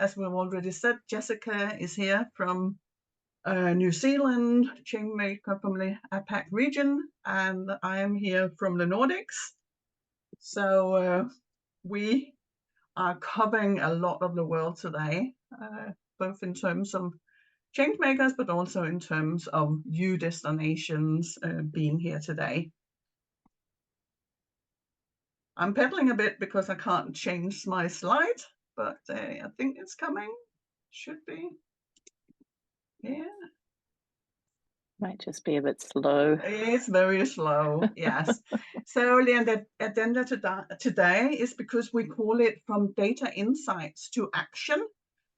as we've already said, Jessica is here from New Zealand, chainmaker from the APAC region, and I am here from the Nordics. So we are covering a lot of the world today, both in terms of change makers, but also in terms of new destinations being here today. I'm pedaling a bit because I can't change my slide, but I think it's coming. Should be. Yeah. Might just be a bit slow. It's very slow, yes. So the agenda today is because we call it from data insights to action.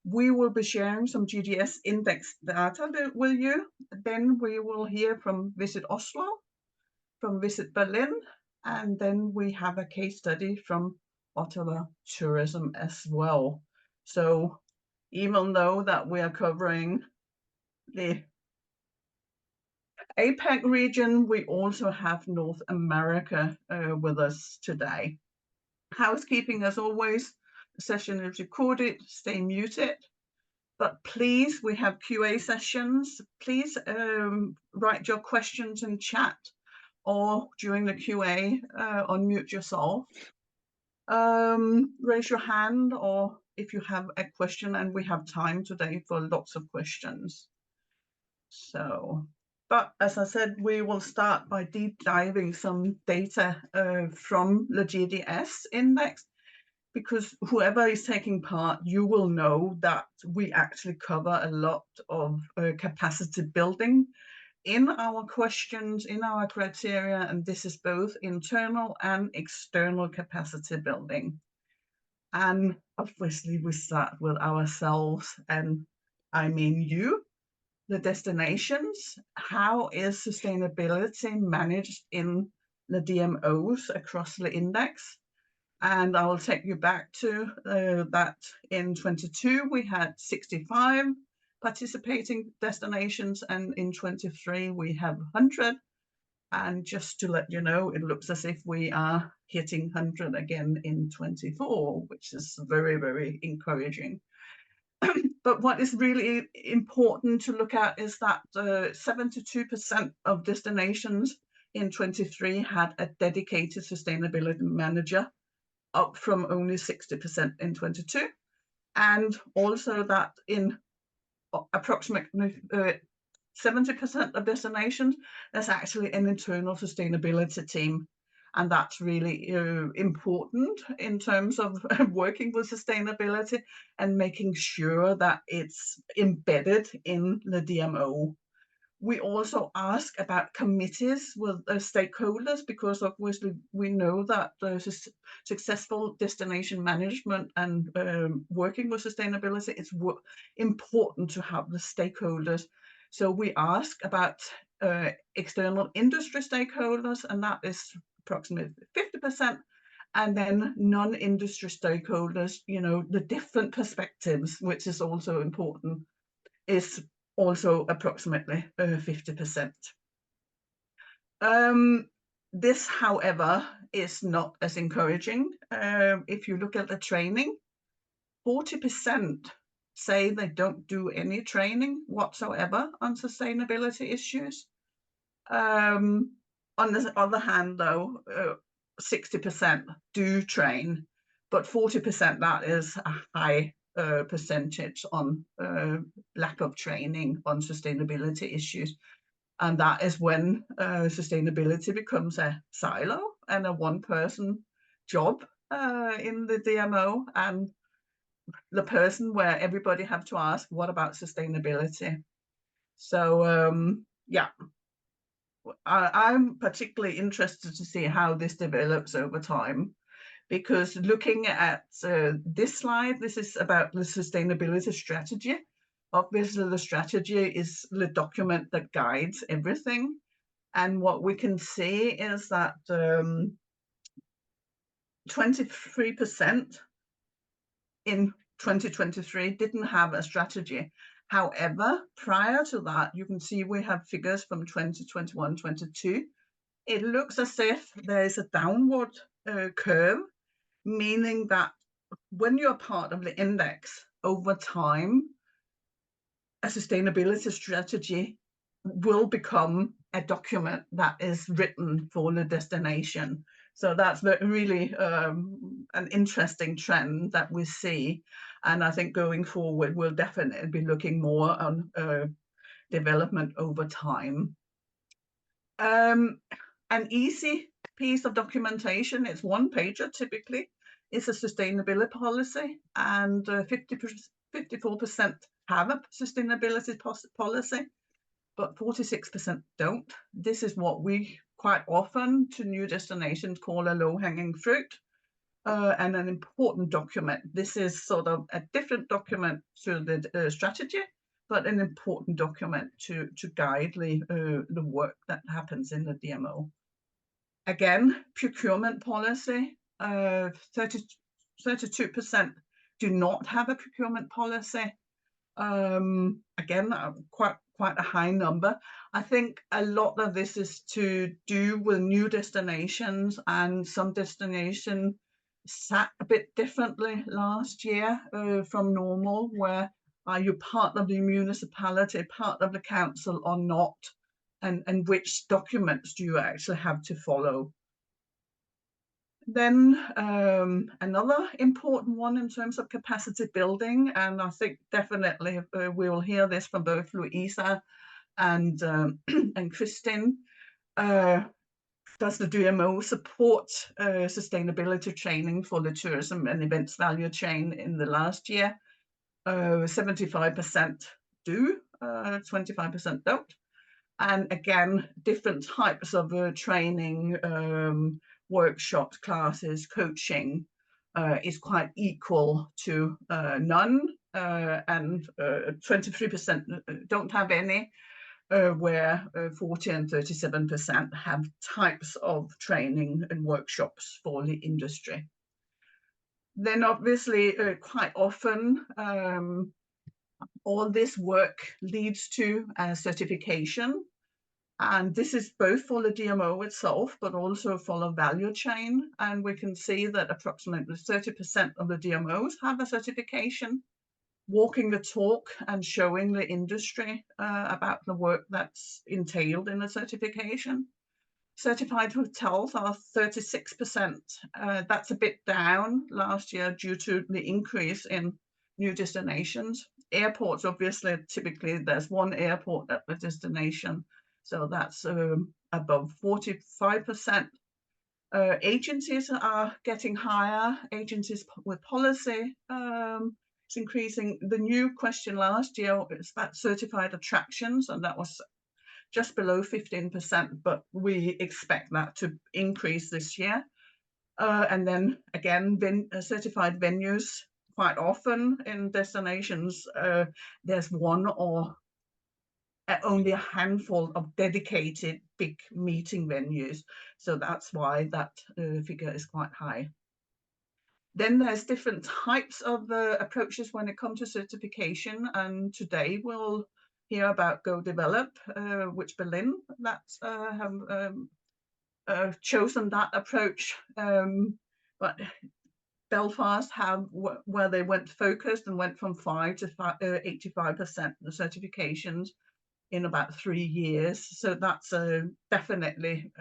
We will be sharing some GDS-Index data with you. Then we will hear from VisitOSLO, from VisitBerlin, and then we have a case study from Ottawa tourism as well. So even though that we are covering the APAC region, we also have North America with us today. Housekeeping as always, the session is recorded, stay muted. But please, we have QA sessions. Please write your questions in chat or during the QA, unmute yourself. Raise your hand or if you have a question, and we have time today for lots of questions. So, but as I said, we will start by deep diving some data from the GDS-Index, because whoever is taking part, you will know that we actually cover a lot of capacity building in our questions, in our criteria, and this is both internal and external capacity building. And obviously we start with ourselves, and I mean you, the destinations. How is sustainability managed in the DMOs across the index? And I will take you back to that in 22 we had 65 participating destinations, and in 23 we have 100. And just to let you know, it looks as if we are hitting 100 again in 24, which is very, very encouraging. But what is really important to look at is that 72% of destinations in 23 had a dedicated sustainability manager, up from only 60% in 22. And also that in approximately 70% of destinations, there's actually an internal sustainability team. And that's really important in terms of working with sustainability and making sure that it's embedded in the DMO. We also ask about committees with stakeholders, because obviously we know that successful destination management and working with sustainability, it's important to have the stakeholders. So we ask about external industry stakeholders, and that is approximately 50%. And then non-industry stakeholders, you know, the different perspectives, which is also important, is also approximately 50%. This, however, is not as encouraging. If you look at the training, 40% say they don't do any training whatsoever on sustainability issues. On the other hand, though, 60% do train, but 40%, that is a high percentage on lack of training on sustainability issues. And that is when sustainability becomes a silo and a one-person job in the DMO, and the person where everybody have to ask, what about sustainability? So yeah, I'm particularly interested to see how this develops over time, because looking at this slide, this is about the sustainability strategy. Obviously, the strategy is the document that guides everything. And what we can see is that 23% in 2023 didn't have a strategy. However, prior to that, you can see we have figures from 2021, 22. It looks as if there is a downward curve, meaning that when you're part of the index over time, a sustainability strategy will become a document that is written for the destination. So that's really an interesting trend that we see. And I think going forward, we'll definitely be looking more on development over time. An easy piece of documentation, it's one pager typically, is a sustainability policy, and 54% have a sustainability policy, but 46% don't. This is what we quite often to new destinations call a low-hanging fruit, and an important document. This is sort of a different document to the strategy, but an important document to guide the work that happens in the DMO. Again, procurement policy, 32% do not have a procurement policy. Again, quite a high number. I think a lot of this is to do with new destinations, and some destinations sat a bit differently last year from normal, where are you part of the municipality, part of the council or not, and which documents do you actually have to follow. Then another important one in terms of capacity building, and I think definitely we will hear this from both Louisa and Kristin. Does the DMO support sustainability training for the tourism and events value chain in the last year? 75% do, 25% don't. And again, different types of training, workshops, classes, coaching is quite equal to none, and 23% don't have any, where 40 and 37% have types of training and workshops for the industry. Then obviously quite often all this work leads to a certification, and this is both for the DMO itself, but also for the value chain. And we can see that approximately 30% of the DMOs have a certification, walking the talk and showing the industry about the work that's entailed in the certification. Certified hotels are 36%. That's a bit down last year due to the increase in new destinations. Airports, obviously, typically there's one airport at the destination, so that's above 45%. Agencies are getting higher. Agencies with policy, it's increasing. The new question last year is about certified attractions, and that was just below 15%, but we expect that to increase this year. And then again, certified venues, quite often in destinations, there's one or only a handful of dedicated big meeting venues. So that's why that figure is quite high. Then there's different types of approaches when it comes to certification. And today we'll hear about Go Develop, which Berlin have chosen that approach. But Belfast have where they went focused and went from 5 to 85% the certifications in about 3 years. So that's definitely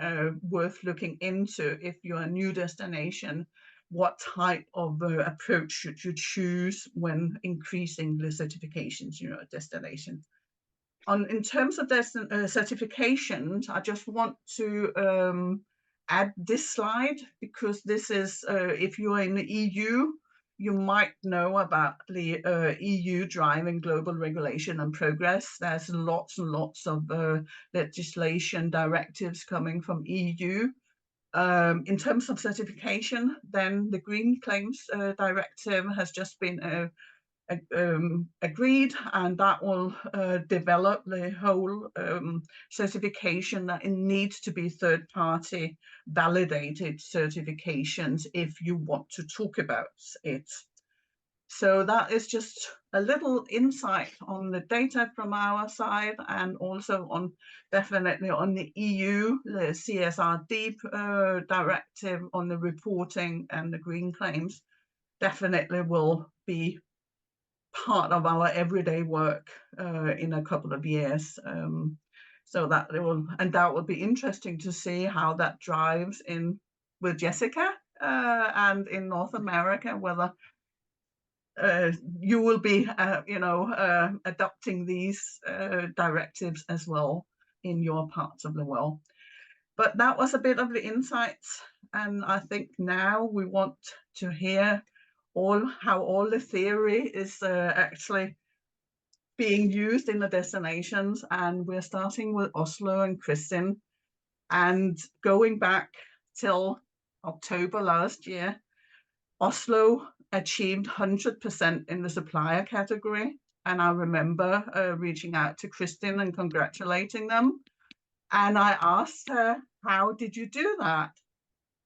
worth looking into if you're a new destination. What type of approach should you choose when increasing the certifications in your destination? In terms of certifications, I just want to add this slide, because this is, if you're in the EU, you might know about the EU driving global regulation and progress. There's lots and lots of legislation directives coming from EU. In terms of certification, then the Green Claims Directive has just been agreed, and that will develop the whole certification that it needs to be third-party validated certifications if you want to talk about it. So that is just a little insight on the data from our side, and also on definitely on the EU, the CSRD directive on the reporting and the green claims definitely will be part of our everyday work in a couple of years. So that will be interesting to see how that drives in with Jessica and in North America, whether you will be, adopting these directives as well in your parts of the world. But that was a bit of the insights, and I think now we want to hear how all the theory is actually being used in the destinations. And we're starting with Oslo and Kristin, and going back till October last year, Oslo achieved 100% in the supplier category. And I remember reaching out to Kristin and congratulating them. And I asked her, how did you do that?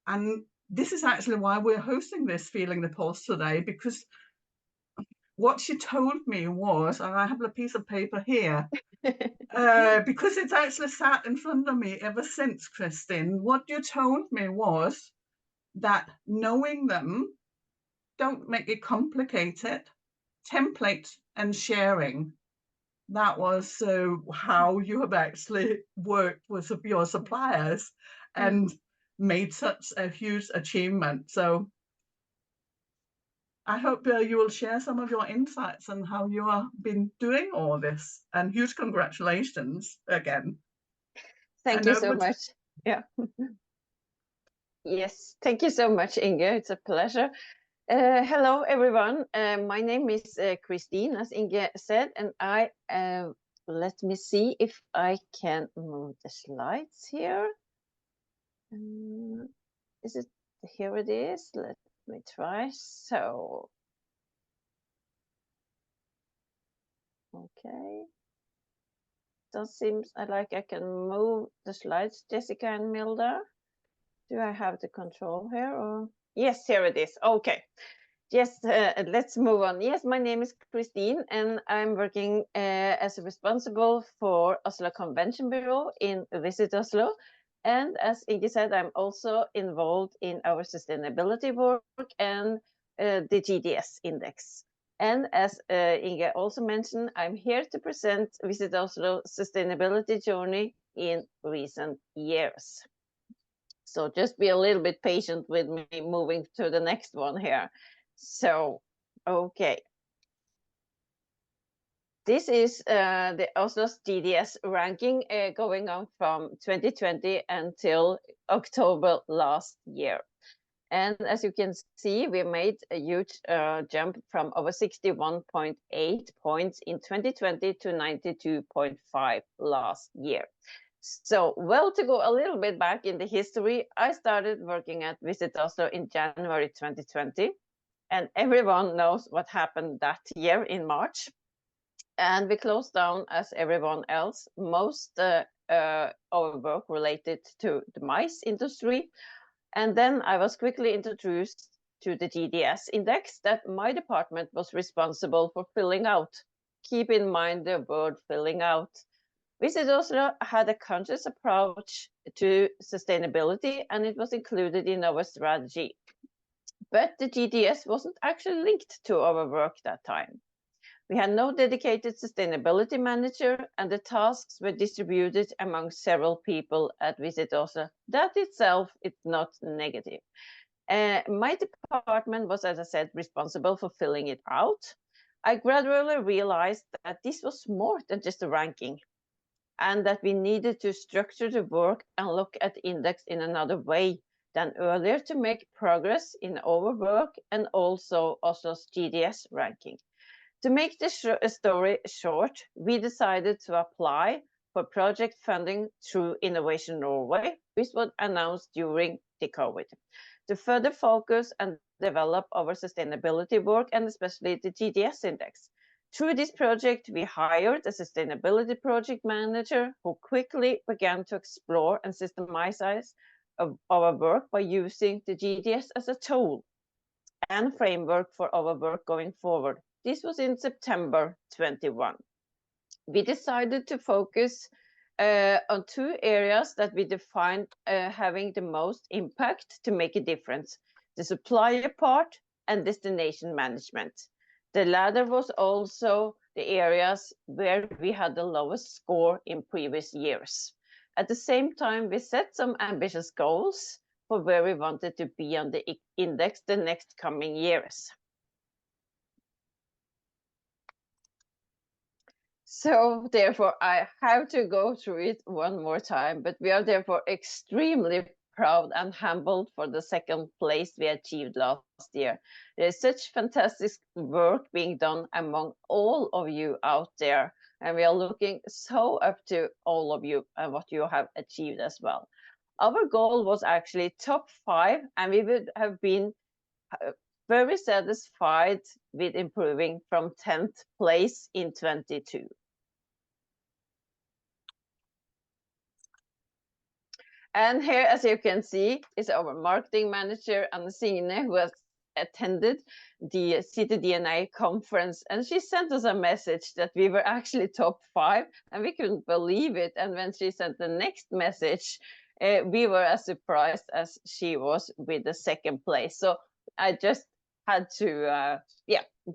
And this is actually why we're hosting this Feeling the Pulse today, because what she told me was, and I have a piece of paper here, because it's actually sat in front of me ever since, Kristin. What you told me was that knowing them, don't make it complicated, template and sharing. That was how you have actually worked with your suppliers and made such a huge achievement. So I hope you will share some of your insights on how you have been doing all this, and huge congratulations again. Thank you so much. Yeah. Yes, thank you so much, Inge. It's a pleasure. Hello, everyone. My name is Christine, as Inge said, and I let me see if I can move the slides here. Is it here? It is. Let me try. So, okay. Does seem like I can move the slides, Jessica and Milda. Do I have the control here? Or yes, here it is. Okay. Yes, let's move on. Yes, my name is Christine, and I'm working as responsible for Oslo Convention Bureau in VisitOSLO. And as Inge said, I'm also involved in our sustainability work and the GDS-Index. And as Inge also mentioned, I'm here to present VisitOSLO sustainability journey in recent years. So just be a little bit patient with me moving to the next one here. So, okay. This is the Oslo's GDS ranking going on from 2020 until October last year. And as you can see, we made a huge jump from over 61.8 points in 2020 to 92.5 last year. So, well, to go a little bit back in the history, I started working at VisitOSLO in January 2020, and everyone knows what happened that year in March. And we closed down, as everyone else, most our work related to the mice industry. And then I was quickly introduced to the GDS-Index that my department was responsible for filling out. Keep in mind the word filling out. VisitOSLO had a conscious approach to sustainability, and it was included in our strategy. But the GDS wasn't actually linked to our work that time. We had no dedicated sustainability manager, and the tasks were distributed among several people at VisitOSLO. That itself is not negative. My department was, as I said, responsible for filling it out. I gradually realized that this was more than just a ranking, and that we needed to structure the work and look at the index in another way than earlier to make progress in our work and also Oslo's GDS ranking. To make the story short, we decided to apply for project funding through Innovation Norway, which was announced during the COVID, to further focus and develop our sustainability work, and especially the GDS-Index. Through this project, we hired a sustainability project manager who quickly began to explore and systematize our work by using the GDS as a tool and framework for our work going forward. This was in September 21. We decided to focus on two areas that we defined having the most impact to make a difference: the supplier part and destination management. The latter was also the areas where we had the lowest score in previous years. At the same time, we set some ambitious goals for where we wanted to be on the index the next coming years. So therefore, I have to go through it one more time, but we are therefore extremely proud and humbled for the second place we achieved last year. There's such fantastic work being done among all of you out there, and we are looking so up to all of you and what you have achieved as well. Our goal was actually top 5, and we would have been very satisfied with improving from 10th place in 22. And here, as you can see, is our marketing manager, Anne-Signe, who has attended the CTDNA conference. And she sent us a message that we were actually top 5, and we couldn't believe it. And when she sent the next message, we were as surprised as she was with the second place. So I just had to,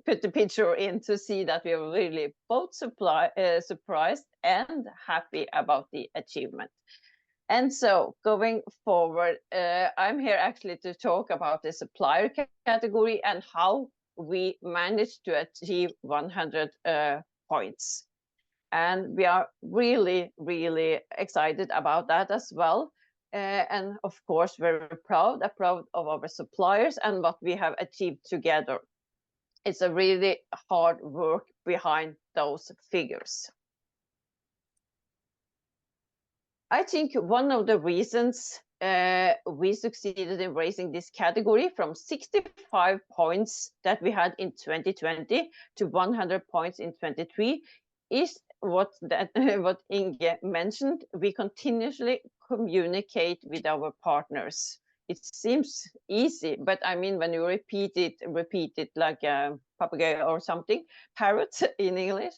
put the picture in to see that we were really both surprised and happy about the achievement. And so going forward, I'm here actually to talk about the supplier category and how we managed to achieve 100 points. And we are really, really excited about that as well. And of course, very proud of our suppliers and what we have achieved together. It's a really hard work behind those figures. I think one of the reasons we succeeded in raising this category from 65 points that we had in 2020 to 100 points in 23 is what Inge mentioned. We continuously communicate with our partners. It seems easy, but I mean, when you repeat it like a papagay or something, parrot in English,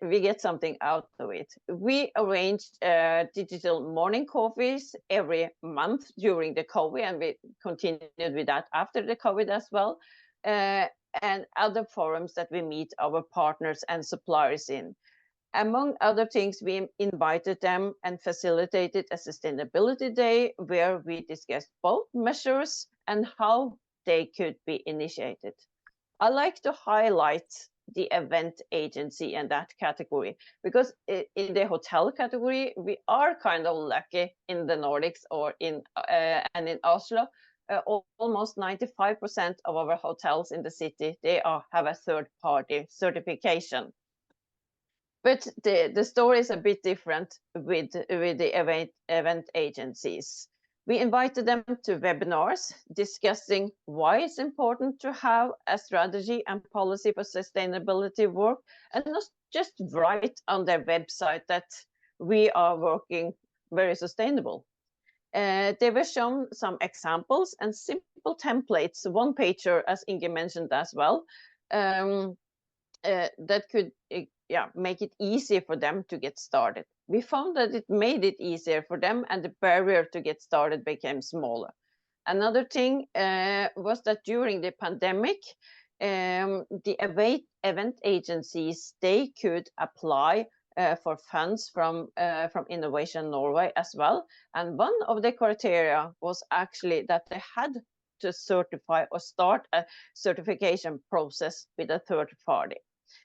we get something out of it. We arranged digital morning coffees every month during the COVID, and we continued with that after the COVID as well, and other forums that we meet our partners and suppliers in. Among other things, we invited them and facilitated a sustainability day where we discussed both measures and how they could be initiated. I like to highlight the event agency in that category, because in the hotel category, we are kind of lucky in the Nordics or in Oslo. Almost 95% of our hotels in the city, they have a third-party certification. But the story is a bit different with the event agencies. We invited them to webinars discussing why it's important to have a strategy and policy for sustainability work, and not just write on their website that we are working very sustainable. They were shown some examples and simple templates, one pager, as Inge mentioned as well, that could make it easier for them to get started. We found that it made it easier for them, and the barrier to get started became smaller. Another thing was that during the pandemic, the event agencies, they could apply for funds from Innovation Norway as well. And one of the criteria was actually that they had to certify or start a certification process with a third party.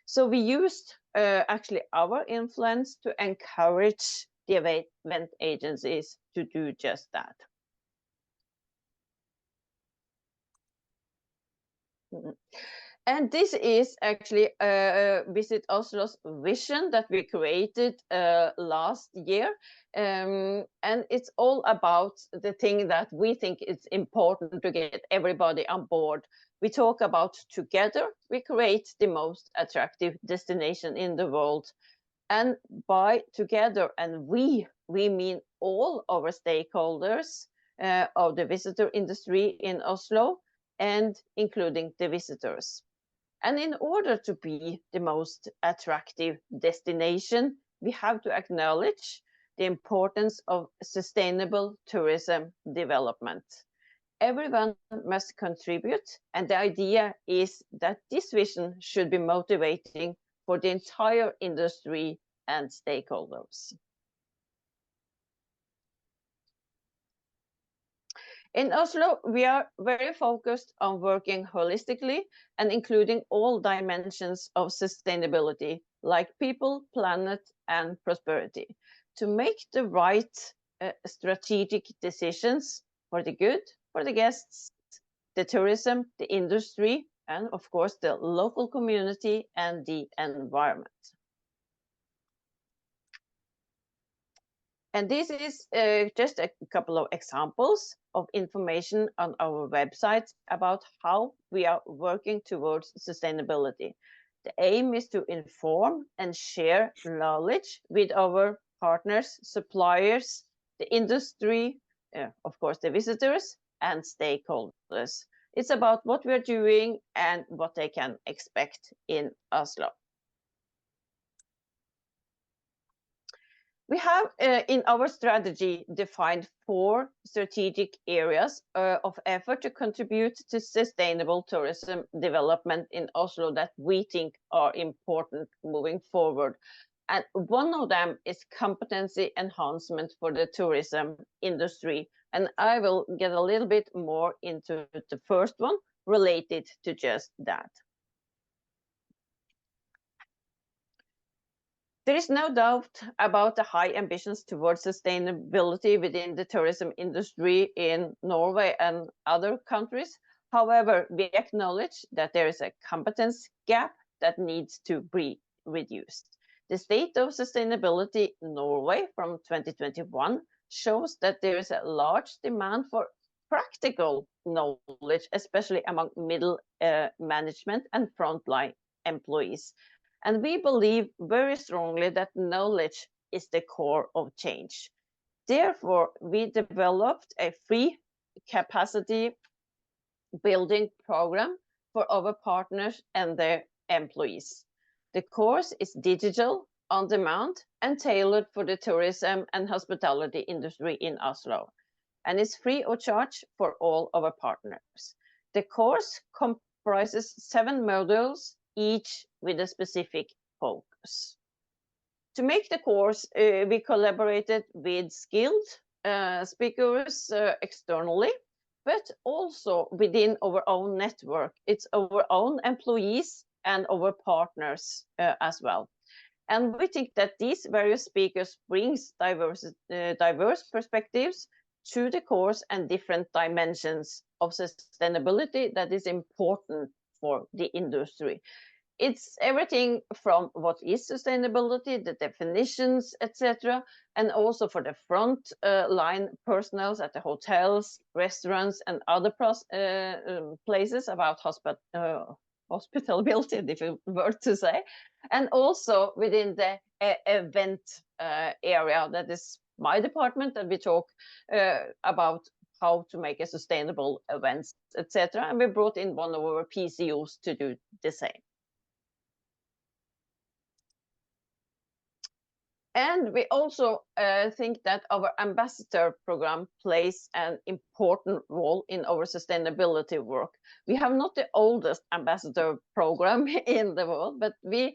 So we used actually our influence to encourage the event agencies to do just that. And this is actually VisitOSLO's vision that we created last year. And it's all about the thing that we think is important to get everybody on board. We talk about together, we create the most attractive destination in the world. And by together, and we mean all our stakeholders of the visitor industry in Oslo, and including the visitors. And in order to be the most attractive destination, we have to acknowledge the importance of sustainable tourism development. Everyone must contribute, and the idea is that this vision should be motivating for the entire industry and stakeholders. In Oslo, we are very focused on working holistically and including all dimensions of sustainability, like people, planet, and prosperity, to make the right strategic decisions for the good, for the guests, the tourism, the industry, and of course the local community and the environment. And this is just a couple of examples of information on our website about how we are working towards sustainability. The aim is to inform and share knowledge with our partners, suppliers, the industry, of course, the visitors and stakeholders. It's about what we're doing and what they can expect in Oslo. We have in our strategy defined 4 strategic areas of effort to contribute to sustainable tourism development in Oslo that we think are important moving forward. And one of them is competency enhancement for the tourism industry. And I will get a little bit more into the first one related to just that. There is no doubt about the high ambitions towards sustainability within the tourism industry in Norway and other countries. However, we acknowledge that there is a competence gap that needs to be reduced. The State of Sustainability Norway from 2021 shows that there is a large demand for practical knowledge, especially among middle management and frontline employees. And we believe very strongly that knowledge is the core of change. Therefore, we developed a free capacity building program for our partners and their employees. The course is digital, on demand, and tailored for the tourism and hospitality industry in Oslo, and is free of charge for all our partners. The course comprises 7 modules, each with a specific focus. To make the course, we collaborated with skilled speakers externally, but also within our own network. It's our own employees and our partners as well. And we think that these various speakers brings diverse perspectives to the course and different dimensions of sustainability that is important for the industry. It's everything from what is sustainability, the definitions, etc., and also for the front line personnel at the hotels, restaurants, and other places about hospitality, difficult word to say, and also within the event area, that is my department, and we talk about how to make a sustainable events, etc. And we brought in one of our PCOs to do the same. And we also think that our ambassador program plays an important role in our sustainability work. We have not the oldest ambassador program in the world, but we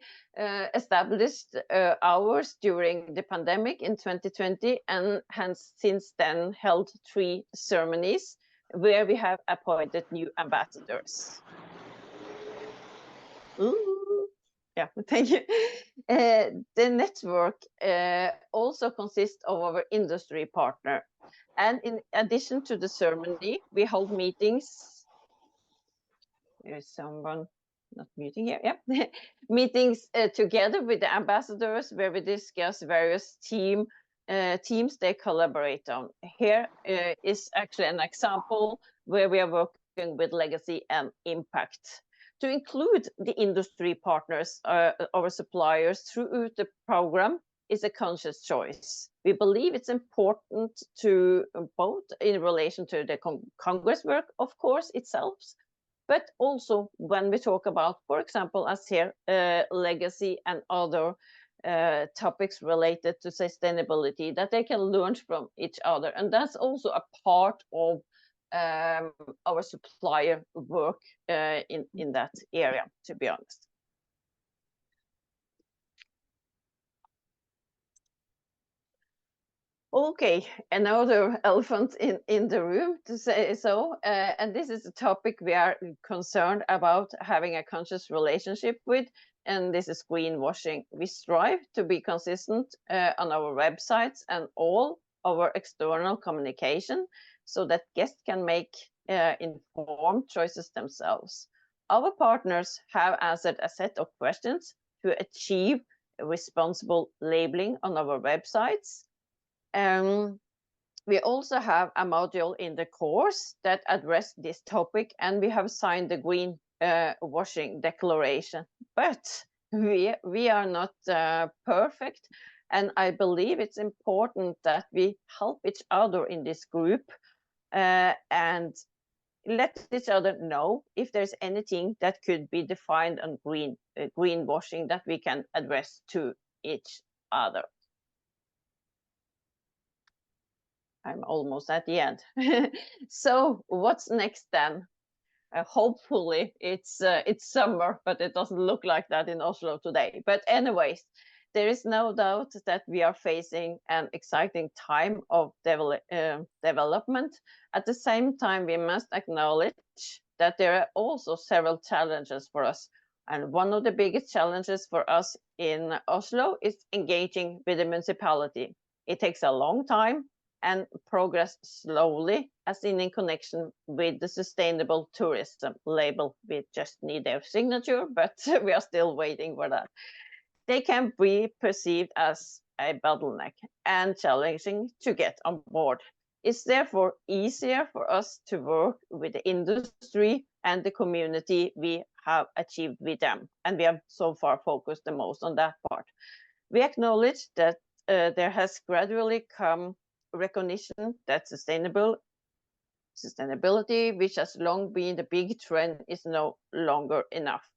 established ours during the pandemic in 2020, and hence since then held 3 ceremonies where we have appointed new ambassadors. Ooh. Yeah, thank you. The network also consists of our industry partner. And in addition to the ceremony, we hold meetings. There's someone not muting here. Yeah. Meetings together with the ambassadors where we discuss various teams they collaborate on. Here is actually an example where we are working with legacy and impact. To include the industry partners, our suppliers, throughout the program is a conscious choice. We believe it's important to both in relation to the Congress work, of course, itself, but also when we talk about, for example, as here, legacy and other topics related to sustainability, that they can learn from each other. And that's also a part of our supplier work in that area, to be honest. Okay, another elephant in the room, to say so, and this is a topic we are concerned about having a conscious relationship with, and this is greenwashing. We strive to be consistent on our websites and all our external communication so that guests can make informed choices themselves. Our partners have answered a set of questions to achieve responsible labeling on our websites. We also have a module in the course that address this topic, and we have signed the green washing declaration. But we are not perfect, and I believe it's important that we help each other in this group and let each other know if there's anything that could be defined on greenwashing that we can address to each other. I'm almost at the end. So what's next then? Hopefully it's summer, but it doesn't look like that in Oslo today. But anyways, there is no doubt that we are facing an exciting time of development. At the same time, we must acknowledge that there are also several challenges for us. And one of the biggest challenges for us in Oslo is engaging with the municipality. It takes a long time and progress slowly, as in connection with the sustainable tourism label. We just need their signature, but we are still waiting for that. They can be perceived as a bottleneck and challenging to get on board. It's therefore easier for us to work with the industry and the community we have achieved with them, and we have so far focused the most on that part. We acknowledge that there has gradually come recognition that sustainability, which has long been the big trend, is no longer enough.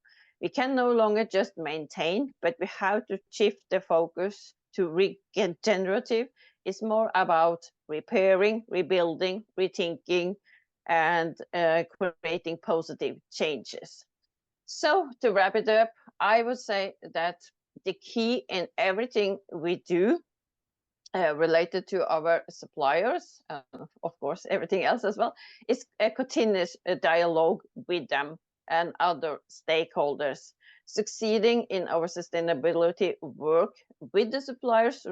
We can no longer just maintain, but we have to shift the focus to regenerative. It's more about repairing, rebuilding, rethinking, and creating positive changes. So to wrap it up, I would say that the key in everything we do related to our suppliers, of course, everything else as well, is a continuous dialogue with them and other stakeholders. Succeeding in our sustainability work with the suppliers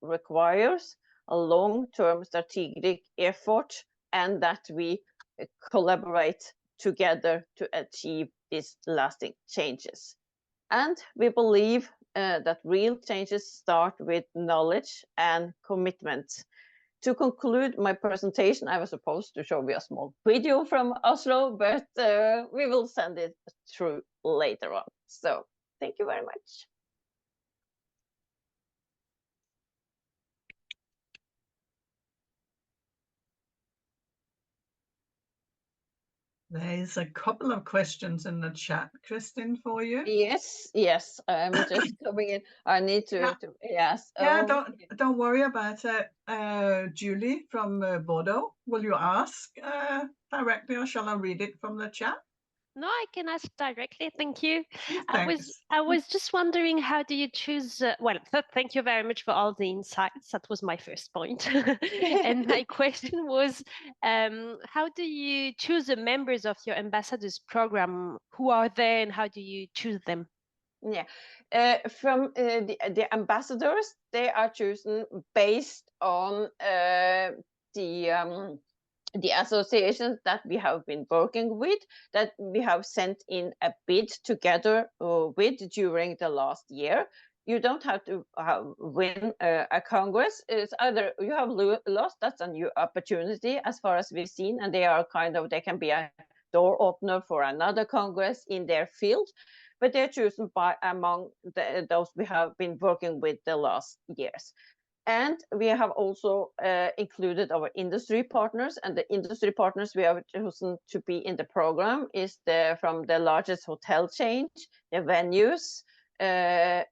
requires a long-term strategic effort, and that we collaborate together to achieve these lasting changes. And we believe that real changes start with knowledge and commitment. To conclude my presentation, I was supposed to show you a small video from Oslo, but we will send it through later on. So thank you very much. There's a couple of questions in the chat, Kristin, for you. Yes, I'm just coming in. I need to yes. Yeah, don't worry about it. Julie from Bordeaux, will you ask directly, or shall I read it from the chat? No, I can ask directly. Thank you. Thanks. I was just wondering, how do you choose? Well, thank you very much for all the insights. That was my first point. And my question was, how do you choose the members of your ambassadors program? Who are they, and how do you choose them? Yeah, from the ambassadors, they are chosen based on the associations that we have been working with, that we have sent in a bid together with during the last year. You don't have to win a Congress. It's either you have lost, that's a new opportunity as far as we've seen, and they can be a door opener for another Congress in their field, but they're chosen by among those we have been working with the last years. And we have also included our industry partners, and the industry partners we have chosen to be in the program is from the largest hotel chain, the venues,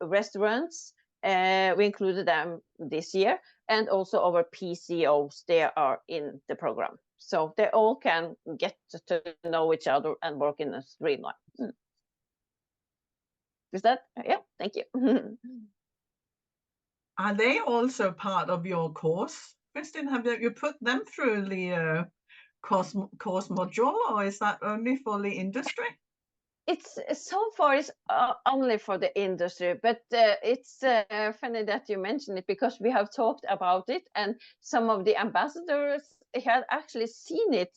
restaurants. We included them this year, and also our PCOs, they are in the program. so they all can get to know each other and work in a streamline. Is that, yeah, thank you. Are they also part of your course, Kristin? Have you put them through the course module, or is that only for the industry? It's so far it's only for the industry, but it's funny that you mentioned it, because we have talked about it, and some of the ambassadors had actually seen it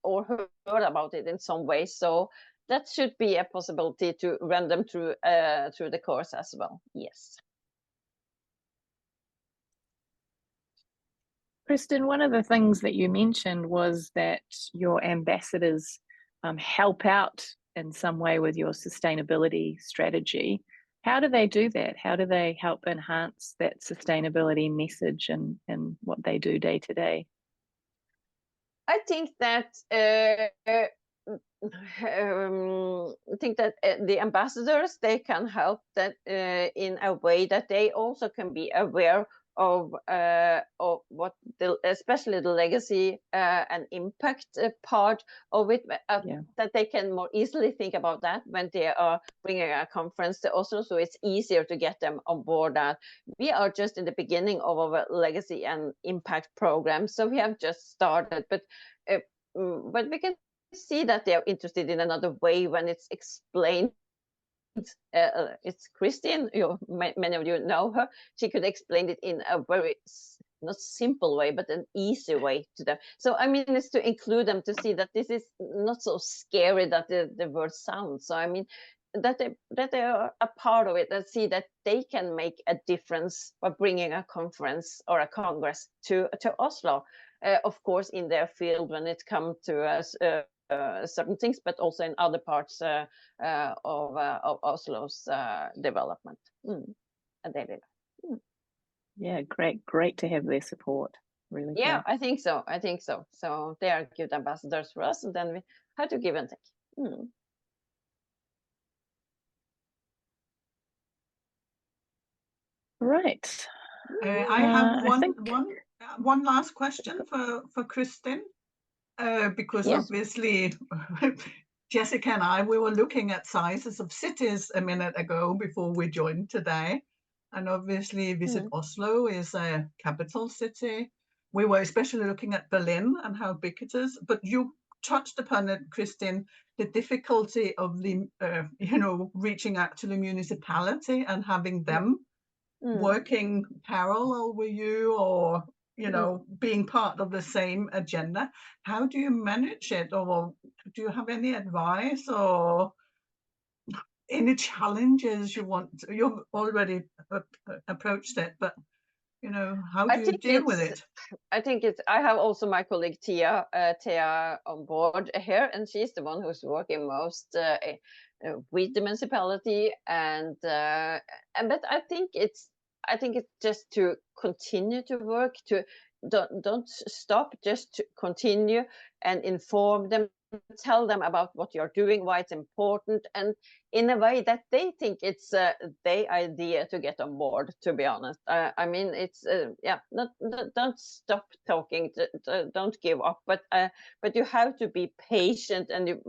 or heard about it in some way. So that should be a possibility to run them through the course as well. Yes. Kristin, one of the things that you mentioned was that your ambassadors help out in some way with your sustainability strategy. How do they do that? How do they help enhance that sustainability message and what they do day to day? I think that the ambassadors, they can help that in a way that they also can be aware of what especially the legacy and impact part of it, that they can more easily think about that when they are bringing a conference to Oslo, so it's easier to get them on board. That we are just in the beginning of our legacy and impact program, so we have just started, but we can see that they are interested in another way when it's explained. It's Kristin, many of you know her. She could explain it in a very, not simple way, but an easy way to them. So I mean, it's to include them, to see that this is not so scary that the word sounds. So I mean, that they are a part of it, and see that they can make a difference by bringing a conference or a congress to Oslo. Of course, in their field when it comes to certain things, but also in other parts of Oslo's development and daily life. Yeah, great to have their support. Really. Yeah, great. I think so. So they are good ambassadors for us, and then we have to give and take. Right. I have one last question for Kristin, because obviously Jessica and I, we were looking at sizes of cities a minute ago before we joined today, and obviously VisitOSLO is a capital city. We were especially looking at Berlin and how big it is, but you touched upon it, Kristin, the difficulty of the reaching out to the municipality and having them working parallel with you, or being part of the same agenda. How do you manage it, or do you have any advice or any challenges you've already approached it, but how do you deal with it? I think I have also my colleague Tia on board here, and she's the one who's working most with the municipality, and but I think it's just to continue to work, to don't stop, just to continue and inform them, tell them about what you're doing, why it's important, and in a way that they think it's their idea to get on board, to be honest. I mean, it's don't stop talking, don't give up, but you have to be patient, and you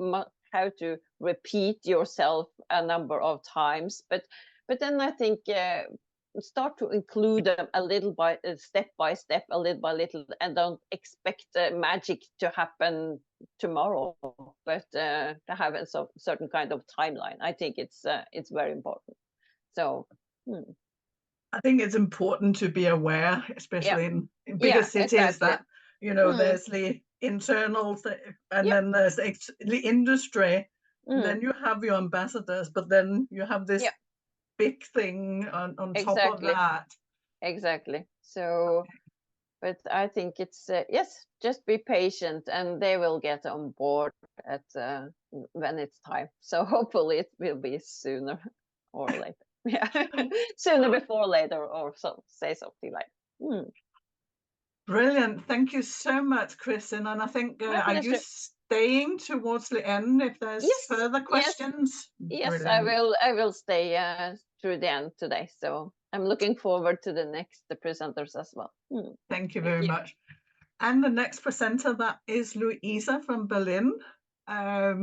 have to repeat yourself a number of times, but then I think start to include them a little step by step, a little by little, and don't expect magic to happen tomorrow, but to have a certain kind of timeline. I think it's very important. So I think it's important to be aware, especially in bigger cities, that there's the internals, and then there's the industry, then you have your ambassadors, but then you have this big thing on top of that. Exactly. So but I think it's yes, just be patient, and they will get on board at when it's time. So hopefully it will be sooner or later. Sooner before later, or say something like. Brilliant. Thank you so much, Kristin. And I think are you staying towards the end if there's further questions? Yes, I will stay through the end today. So I'm looking forward to the next presenters as well. Thank you very much. And the next presenter, that is Louisa from Berlin. I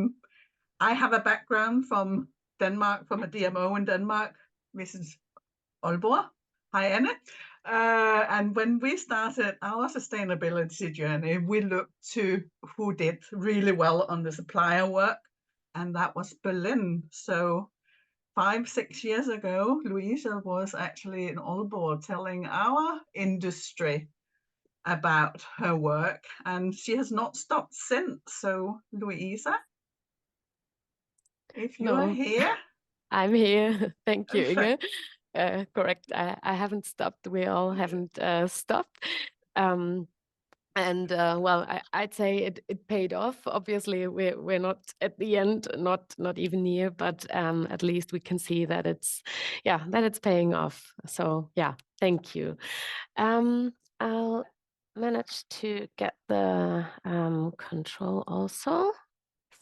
have a background from Denmark, from a DMO in Denmark, VisitOSLO. Hi, Anne. And when we started our sustainability journey, we looked to who did really well on the supplier work, and that was Berlin. So 5-6 years ago, Louisa was actually in Aalborg telling our industry about her work, and she has not stopped since. So Louisa, if you are here. I'm here. Thank you, Okay. Inge. Correct. I haven't stopped. We all haven't stopped. And well, I'd say it paid off. Obviously, we're not at the end, not even near, but at least we can see that it's paying off. So yeah, thank you. I'll manage to get the control also,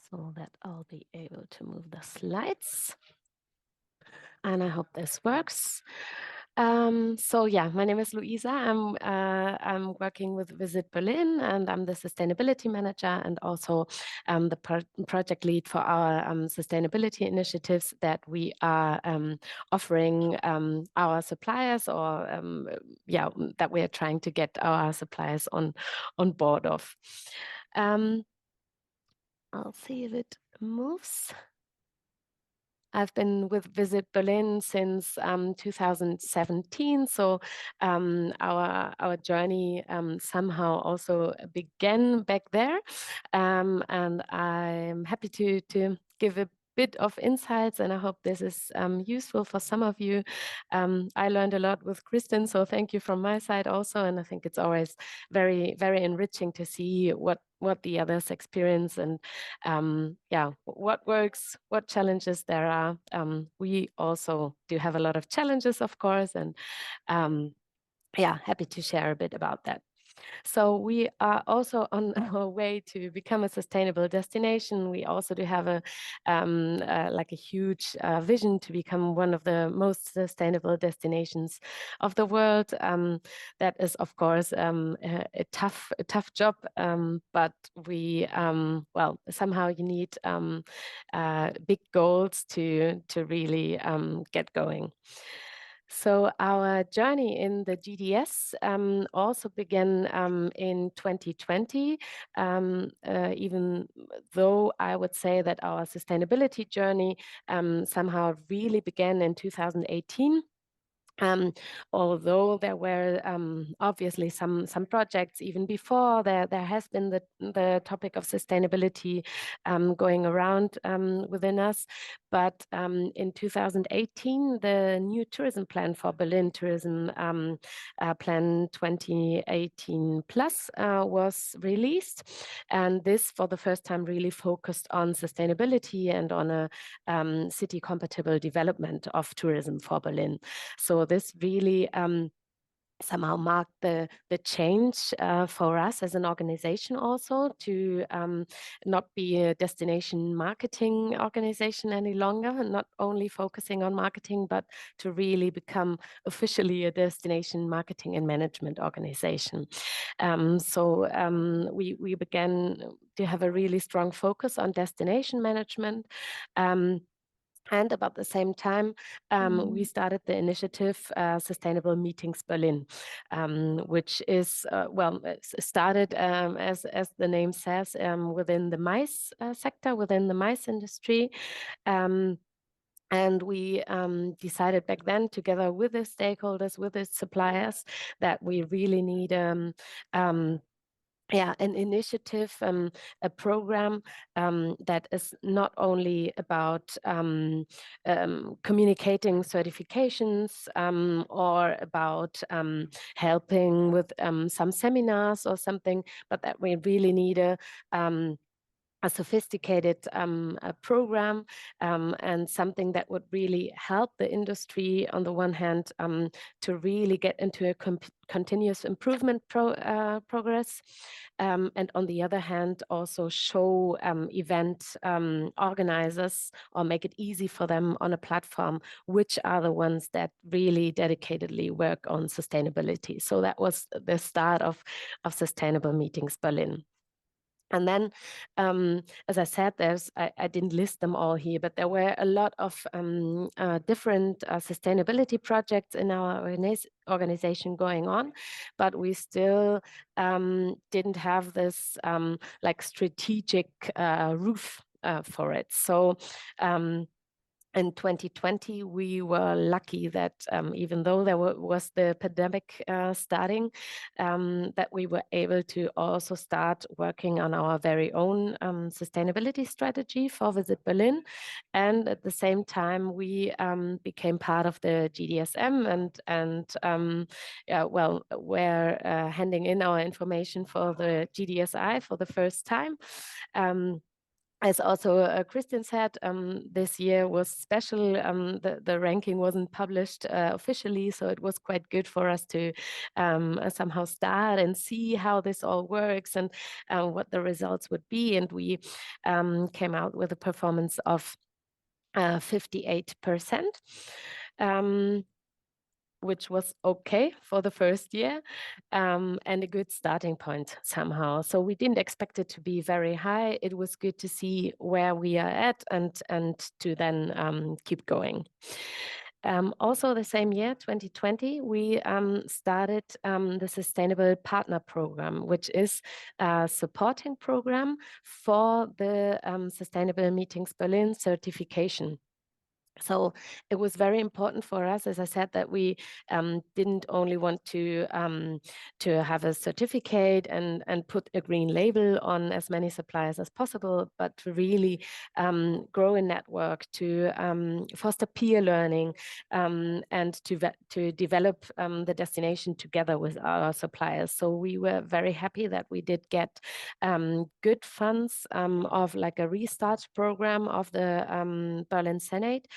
so that I'll be able to move the slides. And I hope this works. So yeah, my name is Louisa. I'm working with VisitBerlin, and I'm the sustainability manager and also the project lead for our sustainability initiatives that we are offering our suppliers, or that we are trying to get our suppliers on board of. I'll see if it moves. I've been with VisitBerlin since 2017, so our journey somehow also began back there, and I'm happy to give a bit of insights, and I hope this is useful for some of you. I learned a lot with Kristen, so thank you from my side also, and I think it's always very, very enriching to see what the others experience, and what works, what challenges there are. We also do have a lot of challenges, of course, and happy to share a bit about that. So we are also on our way to become a sustainable destination. We also do have a huge vision to become one of the most sustainable destinations of the world. That is, of course, a tough job, but we somehow you need big goals to really get going. So our journey in the GDS also began in 2020, even though I would say that our sustainability journey somehow really began in 2018. Although there were obviously some projects even before, there has been the topic of sustainability going around within us. But in 2018, the new tourism plan for Berlin, Tourism Plan 2018 Plus, was released. And this, for the first time, really focused on sustainability and on a city-compatible development of tourism for Berlin. So this really somehow marked the change for us as an organization also, to not be a destination marketing organization any longer, and not only focusing on marketing, but to really become officially a destination marketing and management organization. We began to have a really strong focus on destination management. And about the same time, we started the initiative Sustainable Meetings Berlin, which is, started, as the name says, within the MICE sector, within the MICE industry. And we decided back then, together with the stakeholders, with the suppliers, that we really need an initiative, a program that is not only about communicating certifications or about helping with some seminars or something, but that we really need a sophisticated program and something that would really help the industry on the one hand to really get into a continuous improvement progress, and on the other hand also show event organizers or make it easy for them on a platform which are the ones that really dedicatedly work on sustainability. So that was the start of Sustainable Meetings Berlin. And then, as I said, I didn't list them all here, but there were a lot of different sustainability projects in our organization going on, but we still didn't have this like strategic roof for it. So in 2020, we were lucky that even though there was the pandemic starting, that we were able to also start working on our very own sustainability strategy for VisitBerlin. And at the same time, we became part of the GDSM and well, we're handing in our information for the GDSI for the first time. As also Christian said, this year was special. The ranking wasn't published officially, so it was quite good for us to somehow start and see how this all works and what the results would be. And we came out with a performance of 58%. Which was okay for the first year and a good starting point somehow. So we didn't expect it to be very high. It was good to see where we are at and to then keep going. Also the same year, 2020, we started the Sustainable Partner Program, which is a supporting program for the Sustainable Meetings Berlin certification. So it was very important for us, as I said, that we didn't only want to have a certificate and put a green label on as many suppliers as possible, but to really grow a network, to foster peer learning, and to develop the destination together with our suppliers. So we were very happy that we did get good funds of like a restart program of the Berlin Senate,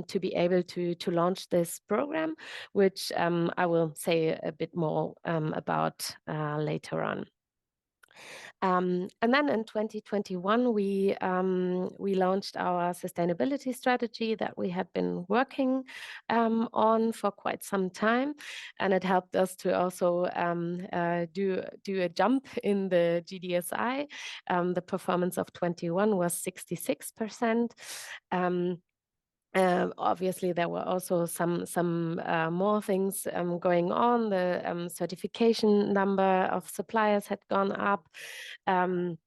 to be able to launch this program, which I will say a bit more about later on. And then in 2021, we launched our sustainability strategy that we had been working on for quite some time, and it helped us to also do a jump in the GDSI. The performance of 21 was 66%. Obviously, there were also some more things going on. The certification number of suppliers had gone up. And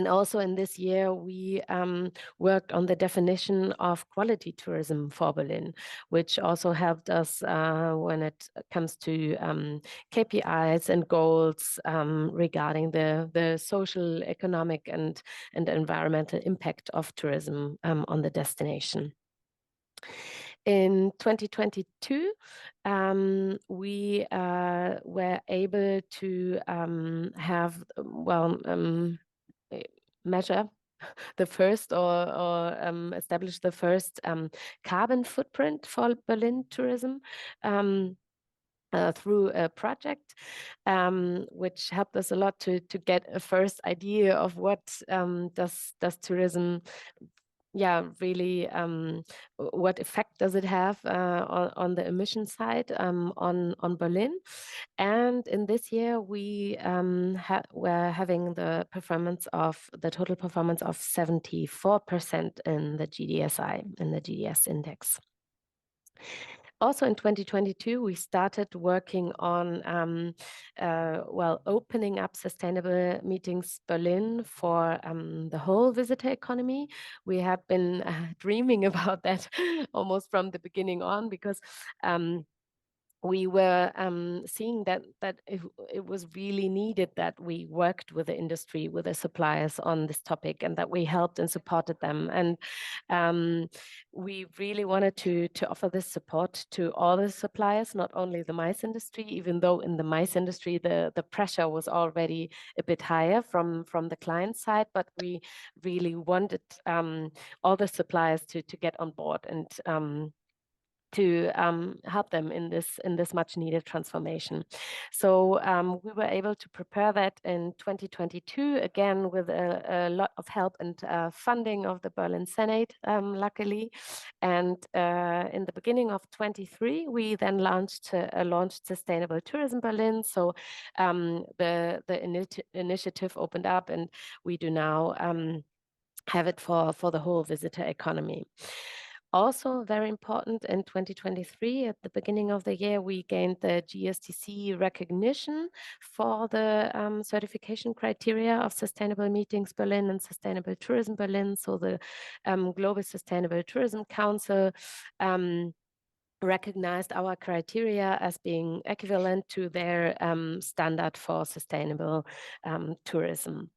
also in this year, we worked on the definition of quality tourism for Berlin, which also helped us when it comes to KPIs and goals regarding the social, economic, and environmental impact of tourism on the destination. In 2022, we were able to have, measure the first or establish the first carbon footprint for Berlin tourism through a project, which helped us a lot to get a first idea of what does tourism really what effect does it have on the emission side on Berlin. And in this year we were having the total performance of 74% in the GDSI, in the GDS-Index. Also in 2022, we started working on opening up Sustainable Meetings Berlin for the whole visitor economy. We have been dreaming about that almost from the beginning on, because we were seeing that it was really needed that we worked with the industry, with the suppliers on this topic, and that we helped and supported them. And we really wanted to offer this support to all the suppliers, not only the mice industry, even though in the mice industry the pressure was already a bit higher from the client side, but we really wanted all the suppliers to get on board and to help them in this much needed transformation. So we were able to prepare that in 2022, again with a lot of help and funding of the Berlin Senate, luckily. And in the beginning of 23, we then launched Sustainable Tourism Berlin. So the initiative opened up, and we do now have it for the whole visitor economy. Also very important, in 2023, at the beginning of the year, we gained the GSTC recognition for the certification criteria of Sustainable Meetings Berlin and Sustainable Tourism Berlin. So the Global Sustainable Tourism Council recognized our criteria as being equivalent to their standard for sustainable tourism.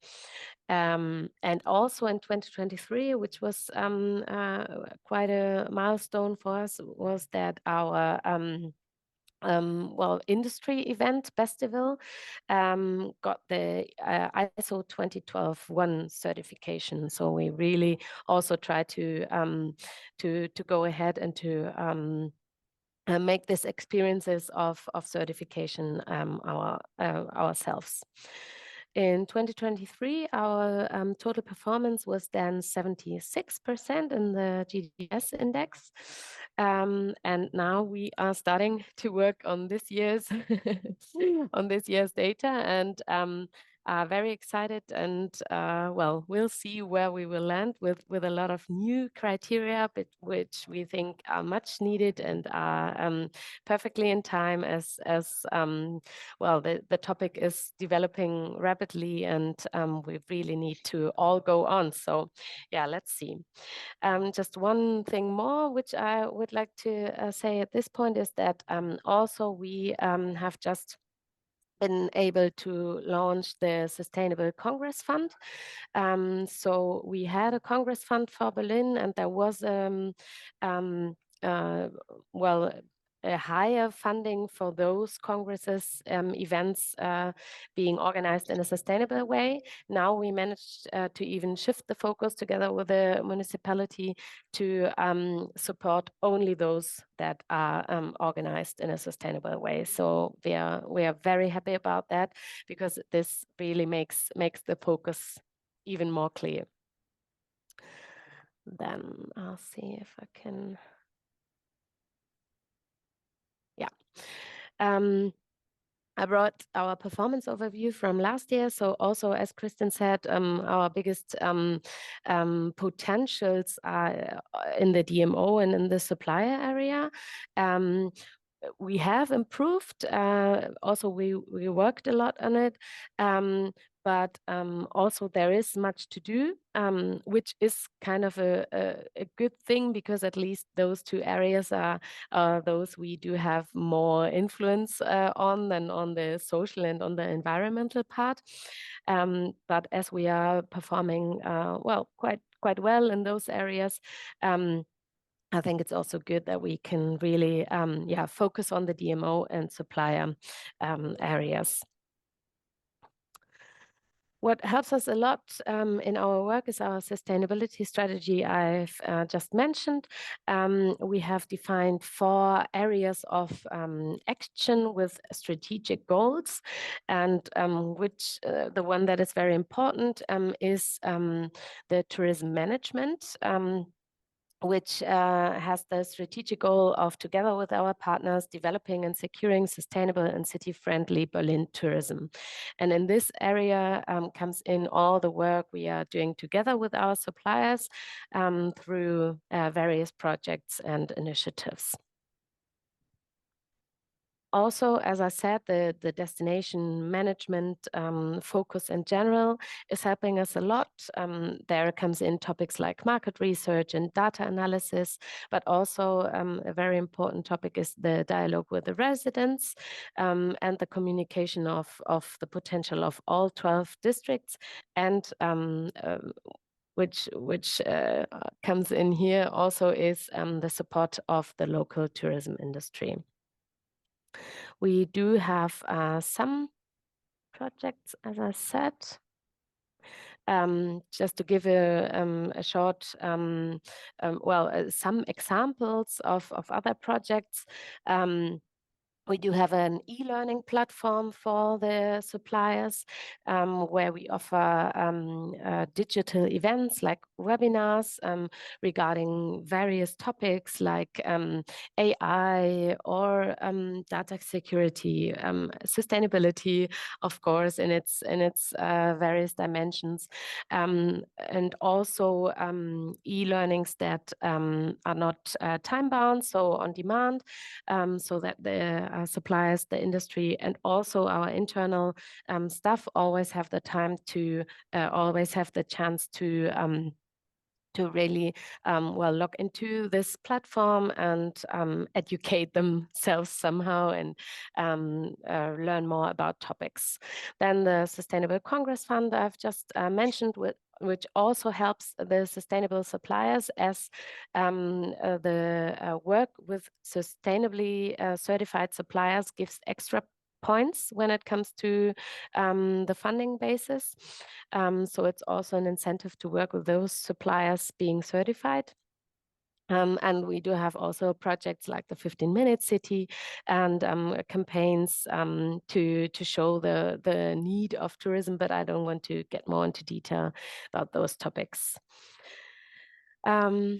And also in 2023, which was quite a milestone for us, was that our industry event festival got the ISO 2012-1 certification. So we really also try to go ahead and to make these experiences of certification ourselves. In 2023, our total performance was then 76% in the GDS-Index. And now we are starting to work on this year's data, and are very excited, and we'll see where we will land with a lot of new criteria, but which we think are much needed and are perfectly in time as the topic is developing rapidly, and we really need to all go on. So yeah, let's see. Just one thing more, which I would like to say at this point, is that also we have just been able to launch the Sustainable Congress Fund. So we had a Congress Fund for Berlin, and there was a higher funding for those congresses, events being organized in a sustainable way. Now we managed to even shift the focus together with the municipality to support only those that are organized in a sustainable way. So we are very happy about that, because this really makes the focus even more clear. Then I'll see if I can. I brought our performance overview from last year. So also, as Kristen said, our biggest potentials are in the DMO and in the supplier area. We have improved. Also, we worked a lot on it. But also there is much to do, which is kind of a good thing, because at least those two areas are those we do have more influence on than on the social and on the environmental part. But as we are performing quite well in those areas, I think it's also good that we can really focus on the DMO and supplier areas. What helps us a lot in our work is our sustainability strategy I've just mentioned. We have defined 4 areas of action with strategic goals, and the one that is very important is the tourism management, which has the strategic goal of, together with our partners, developing and securing sustainable and city-friendly Berlin tourism. And in this area comes in all the work we are doing together with our suppliers through various projects and initiatives. Also, as I said, the destination management focus in general is helping us a lot. There comes in topics like market research and data analysis, but also a very important topic is the dialogue with the residents and the communication of the potential of all 12 districts, and which comes in here also is the support of the local tourism industry. We do have some projects, as I said. Just to give a short, some examples of other projects. We do have an e-learning platform for the suppliers where we offer digital events like webinars regarding various topics like AI or data security, sustainability, of course, in its various dimensions, and also e-learnings that are not time bound, so on demand, so that the suppliers, the industry, and also our internal staff always have the time to always have the chance to really log into this platform and educate themselves somehow and learn more about topics. Then the Sustainable Congress Fund I've just mentioned, which also helps the sustainable suppliers, as the work with sustainably certified suppliers gives extra points when it comes to the funding basis. So it's also an incentive to work with those suppliers being certified. And we do have also projects like the 15-minute city and campaigns to show the need of tourism, but I don't want to get more into detail about those topics. Our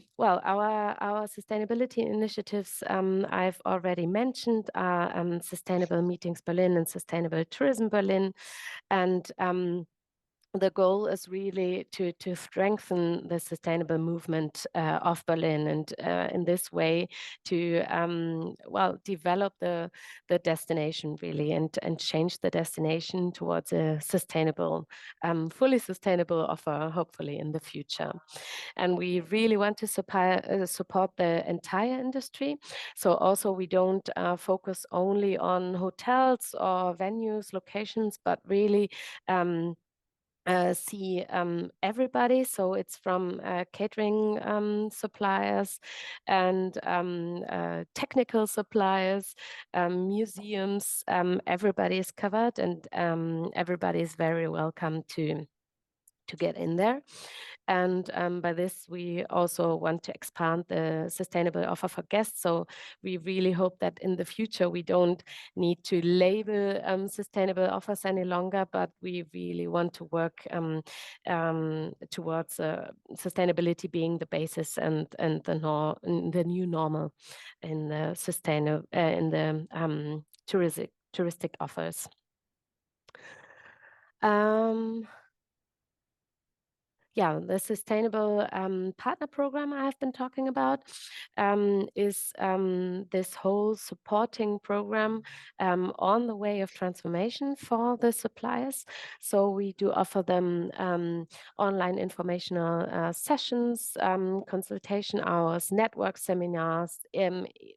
sustainability initiatives I've already mentioned are Sustainable Meetings Berlin and Sustainable Tourism Berlin, and the goal is really to strengthen the sustainable movement of Berlin, and in this way to develop the destination really and change the destination towards a sustainable, fully sustainable offer, hopefully in the future. And we really want to support the entire industry. So also we don't focus only on hotels or venues, locations, but really see everybody. So it's from catering suppliers and technical suppliers, museums, everybody is covered, and everybody is very welcome to get in there. And by this, we also want to expand the sustainable offer for guests. So we really hope that in the future, we don't need to label sustainable offers any longer, but we really want to work towards sustainability being the basis and the new normal in the sustainable in the touristic offers. The sustainable partner program I have been talking about is this whole supporting program on the way of transformation for the suppliers. So we do offer them online informational sessions, consultation hours, network seminars,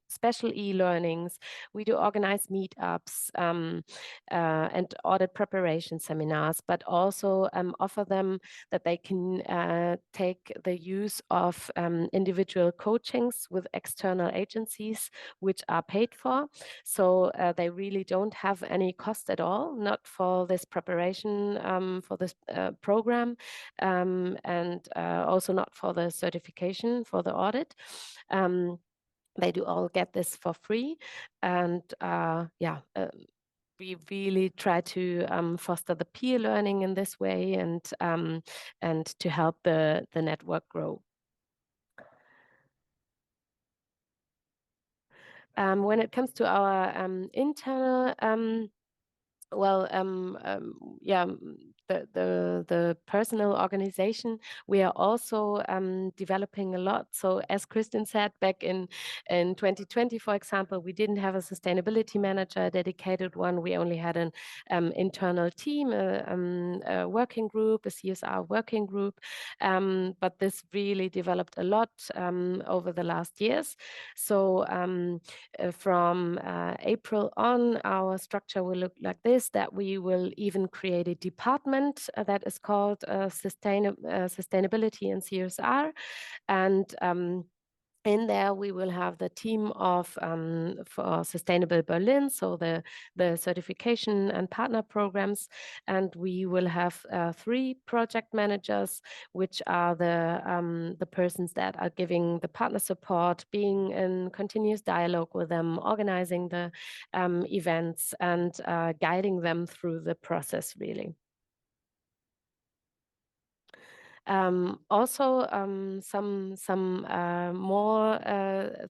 special e-learnings. We do organize meetups and audit preparation seminars, but also offer them that they can take the use of individual coachings with external agencies, which are paid for. So they really don't have any cost at all, not for this preparation for this program, and also not for the certification for the audit. They do all get this for free, and we really try to foster the peer learning in this way and to help the network grow. When it comes to our internal well, yeah, the personal organization, we are also developing a lot. So as Kristen said, back in 2020, for example, we didn't have a sustainability manager, a dedicated one. We only had an internal team, a working group, a CSR working group. But this really developed a lot over the last years. So from April on, our structure will look like this, that we will even create a department that is called Sustainability and CSR. And in there, we will have the team of for Sustainable Berlin, so the certification and partner programs, and we will have 3 project managers, which are the persons that are giving the partner support, being in continuous dialogue with them, organizing the events, and guiding them through the process, really. Also, some more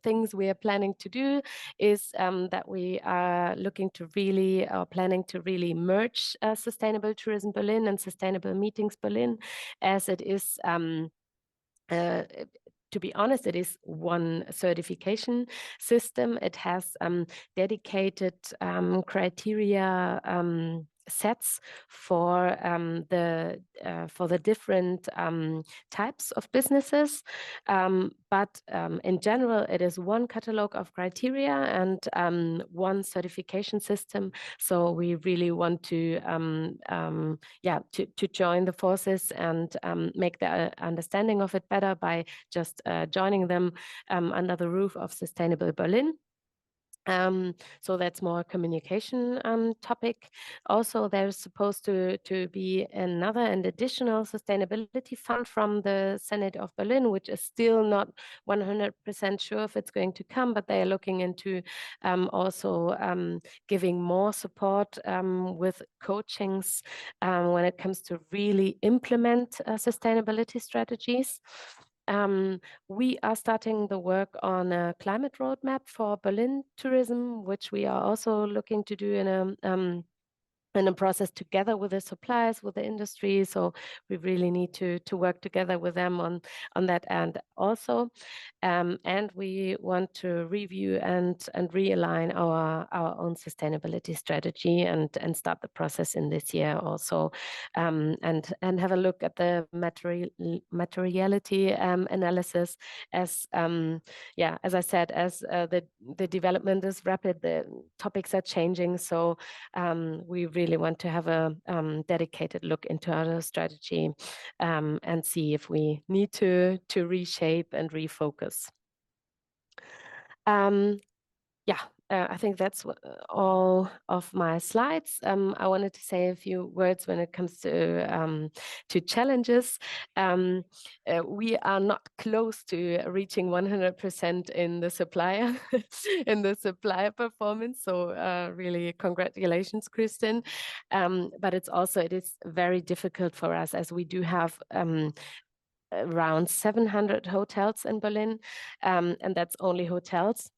things we are planning to do is that we are looking to really, planning to really merge Sustainable Tourism Berlin and Sustainable Meetings Berlin, as it is to be honest, it is one certification system. It has dedicated criteria sets for the different types of businesses, but in general, it is one catalog of criteria and one certification system. So we really want to to join the forces and make the understanding of it better by just joining them under the roof of Sustainable Berlin. So that's more a communication topic. Also, there's supposed to be another and additional sustainability fund from the Senate of Berlin, which is still not 100% sure if it's going to come, but they are looking into also giving more support with coachings when it comes to really implement sustainability strategies. We are starting the work on a climate roadmap for Berlin tourism, which we are also looking to do in a process together with the suppliers, with the industry. So we really need to work together with them on that end also. And we want to review and realign our own sustainability strategy and start the process in this year also, and have a look at the materiality analysis as as I said, as the development is rapid, the topics are changing. So we really want to have a dedicated look into our strategy and see if we need to reshape and refocus. I think that's all of my slides. I wanted to say a few words when it comes to challenges. We are not close to reaching 100% in the supplier in the supplier performance. So really, congratulations, Kristen. But it is very difficult for us, as we do have around 700 hotels in Berlin, and that's only hotels.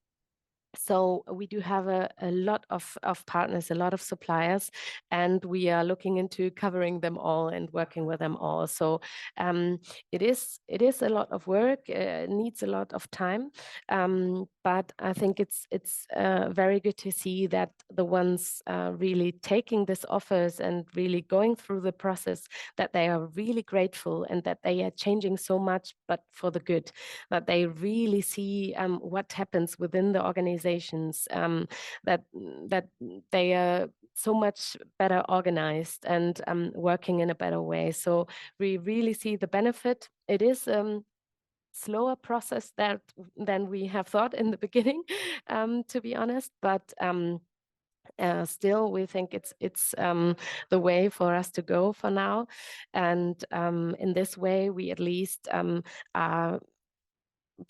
So we do have a lot of partners, a lot of suppliers, and we are looking into covering them all and working with them all. So it is a lot of work. It needs a lot of time, but I think it's very good to see that the ones really taking this offers and really going through the process, that they are really grateful and that they are changing so much, but for the good. That they really see what happens within the organizations, that they are so much better organized and working in a better way. So we really see the benefit. It is slower process than we have thought in the beginning, to be honest, but still, we think it's the way for us to go for now, and in this way, we at least are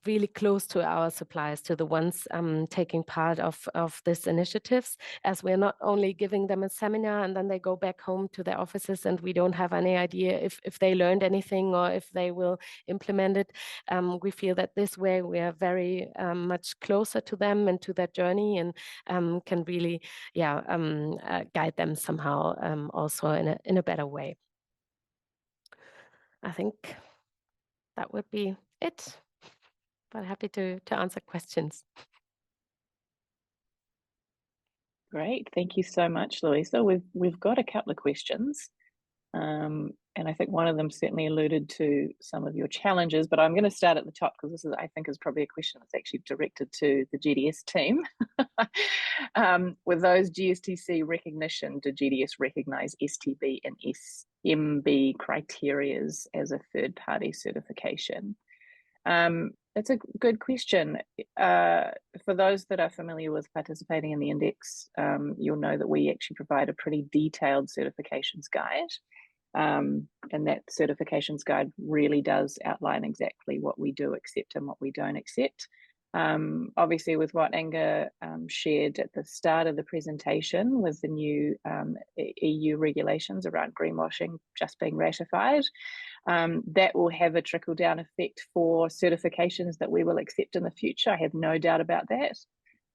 really close to our suppliers, to the ones taking part of these initiatives, as we're not only giving them a seminar and then they go back home to their offices and we don't have any idea if they learned anything or if they will implement it. We feel that this way we are very much closer to them and to their journey, and can really guide them somehow also in a better way. I think that would be it. But happy to answer questions. Great, thank you so much, Louisa. We've got a couple of questions, and I think one of them certainly alluded to some of your challenges. But I'm going to start at the top because this I think is probably a question that's actually directed to the GDS team. With those GSTC recognition, did GDS recognize STB and SMB criterias as a third-party certification? It's a good question. For those that are familiar with participating in the index, you'll know that we actually provide a pretty detailed certifications guide. And that certifications guide really does outline exactly what we do accept and what we don't accept. Obviously, with what Inga shared at the start of the presentation with the new EU regulations around greenwashing just being ratified, that will have a trickle-down effect for certifications that we will accept in the future. I have no doubt about that.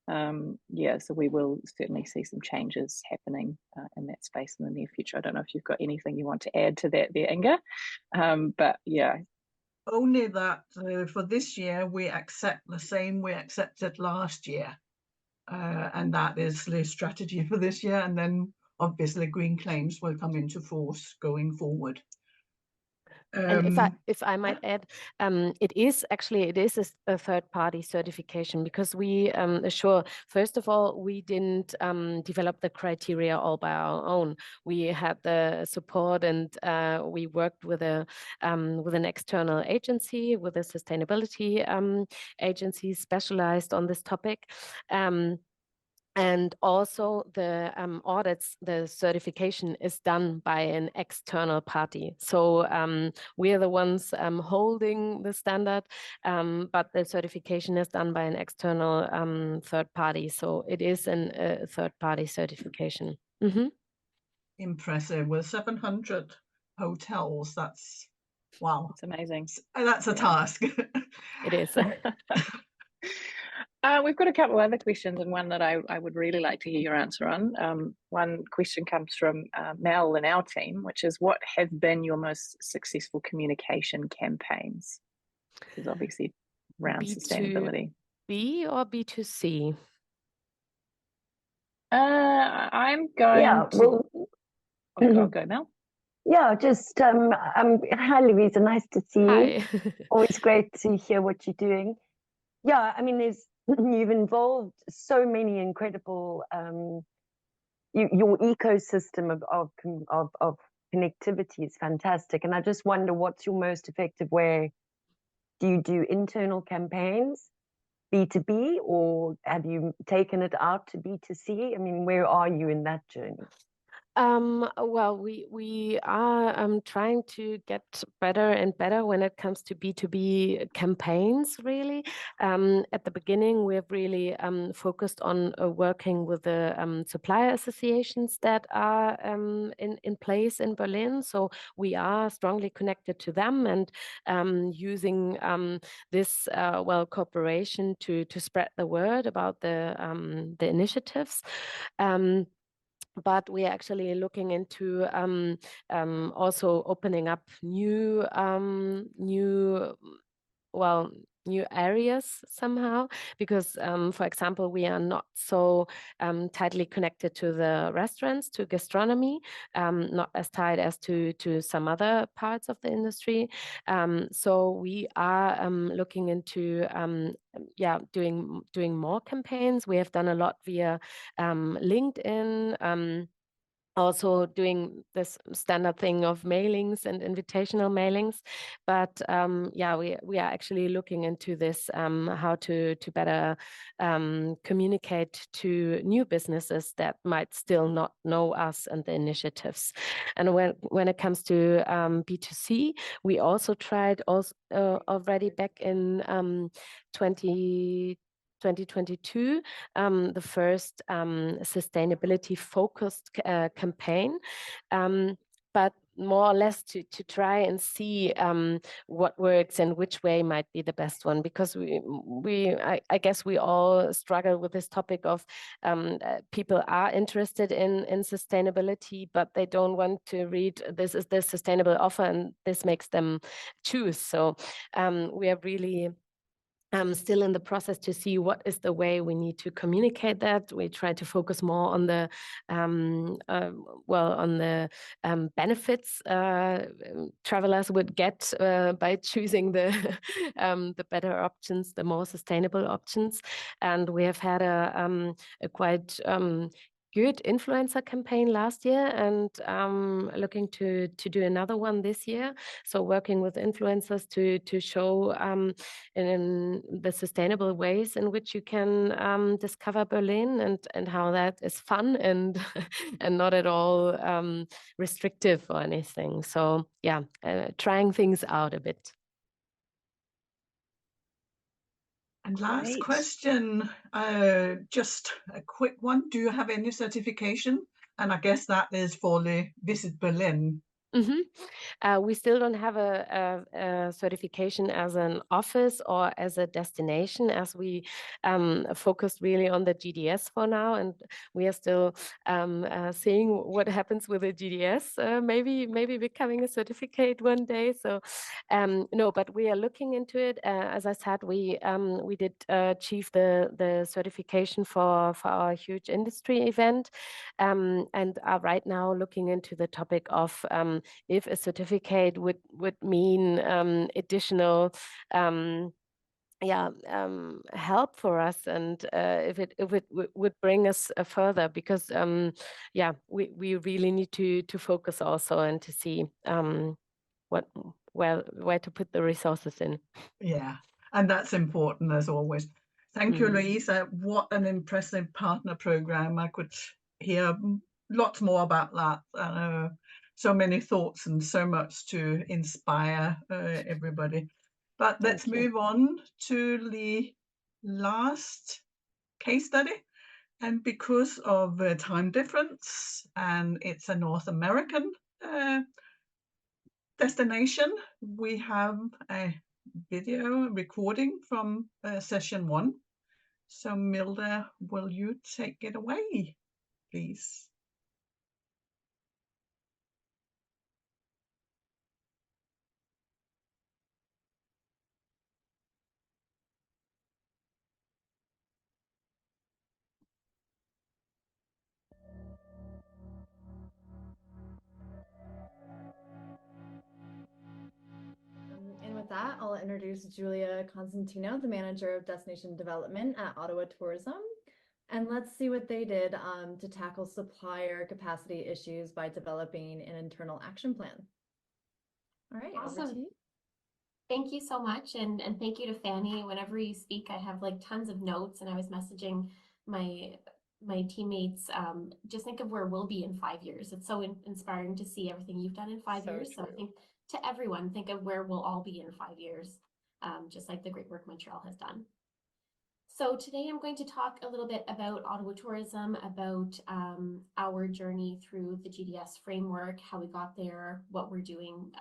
So we will certainly see some changes happening in that space in the near future. I don't know if you've got anything you want to add to that there, Inga, but yeah. Only that for this year, we accept the same we accepted last year. And that is the strategy for this year. And then obviously green claims will come into force going forward. And if I might add, it is a third-party certification, because we assure, first of all, we didn't develop the criteria all by our own. We had the support, and we worked with an external agency, with a sustainability agency specialized on this topic. And also the audits, the certification is done by an external party. So we are the ones holding the standard, but the certification is done by an external third party. So it is a third party certification. Mm-hmm. Impressive. With 700 hotels, that's wow. It's amazing. That's a task. It is. We've got a couple of other questions, and one that I would really like to hear your answer on. One question comes from Mel in our team, which is, what have been your most successful communication campaigns? This is obviously around sustainability. B2B or B2C? I'm going I'll go, Mel. Yeah, just hi Louisa, nice to see you. Always great to hear what you're doing. Yeah, I mean, you've involved so many incredible your ecosystem of connectivity is fantastic, and I just wonder, what's your most effective way? Do you do internal campaigns, B2B, or have you taken it out to B2C? I mean, where are you in that journey? Well, we are trying to get better and better when it comes to B2B campaigns, really. At the beginning, we've really focused on working with the supplier associations that are in place in Berlin. So we are strongly connected to them, and using this cooperation to spread the word about the initiatives. But we're actually looking into also opening up new areas somehow, because for example, we are not so tightly connected to the restaurants, to gastronomy, not as tight as to some other parts of the industry. So we are looking into doing more campaigns. We have done a lot via LinkedIn, also doing this standard thing of mailings and invitational mailings. But yeah, we are actually looking into this, how to better communicate to new businesses that might still not know us and the initiatives. And when it comes to B2C, we also tried already back in 2022, the first sustainability focused campaign, but more or less to try and see what works and which way might be the best one, because I guess we all struggle with this topic of people are interested in sustainability, but they don't want to read this is the sustainable offer, and this makes them choose. So we are really still in the process to see what is the way we need to communicate that. We try to focus more on the benefits travelers would get by choosing the better options, the more sustainable options. And we have had a quite good influencer campaign last year, and looking to do another one this year. So working with influencers to show in the sustainable ways in which you can discover Berlin, and how that is fun and and not at all restrictive or anything. So yeah, trying things out a bit. And last Great. question, just a quick one. Do you have any certification? And I guess that is for the VisitBerlin. We still don't have a certification as an office or as a destination, as we focused really on the GDS for now, and we are still seeing what happens with the GDS. Maybe becoming a certificate one day. So no, but we are looking into it. As I said, we did achieve the certification for our huge industry event, and are right now looking into the topic of if a certificate would mean additional help for us, and if it would bring us further, because we really need to focus also and to see where to put the resources in. Yeah, and that's important as always. Thank you, Louisa. What an impressive partner program. I could hear lots more about that. So many thoughts and so much to inspire everybody. But let's move on to the last case study. And because of time difference, and it's a North American destination, we have a video recording from session 1. So Milda, will you take it away, please? And with that, I'll introduce Julia Constantino, the manager of destination development at Ottawa Tourism. And let's see what they did to tackle supplier capacity issues by developing an internal action plan. All right, awesome. over to you. Thank you so much. And thank you to Fanny. Whenever you speak, I have like tons of notes, and I was messaging my teammates, just think of where we'll be in 5 years. It's so inspiring to see everything you've done in 5 years. So I think to everyone, think of where we'll all be in 5 years, just like the great work Montreal has done. So today I'm going to talk a little bit about Ottawa Tourism, about our journey through the GDS framework, how we got there, what we're doing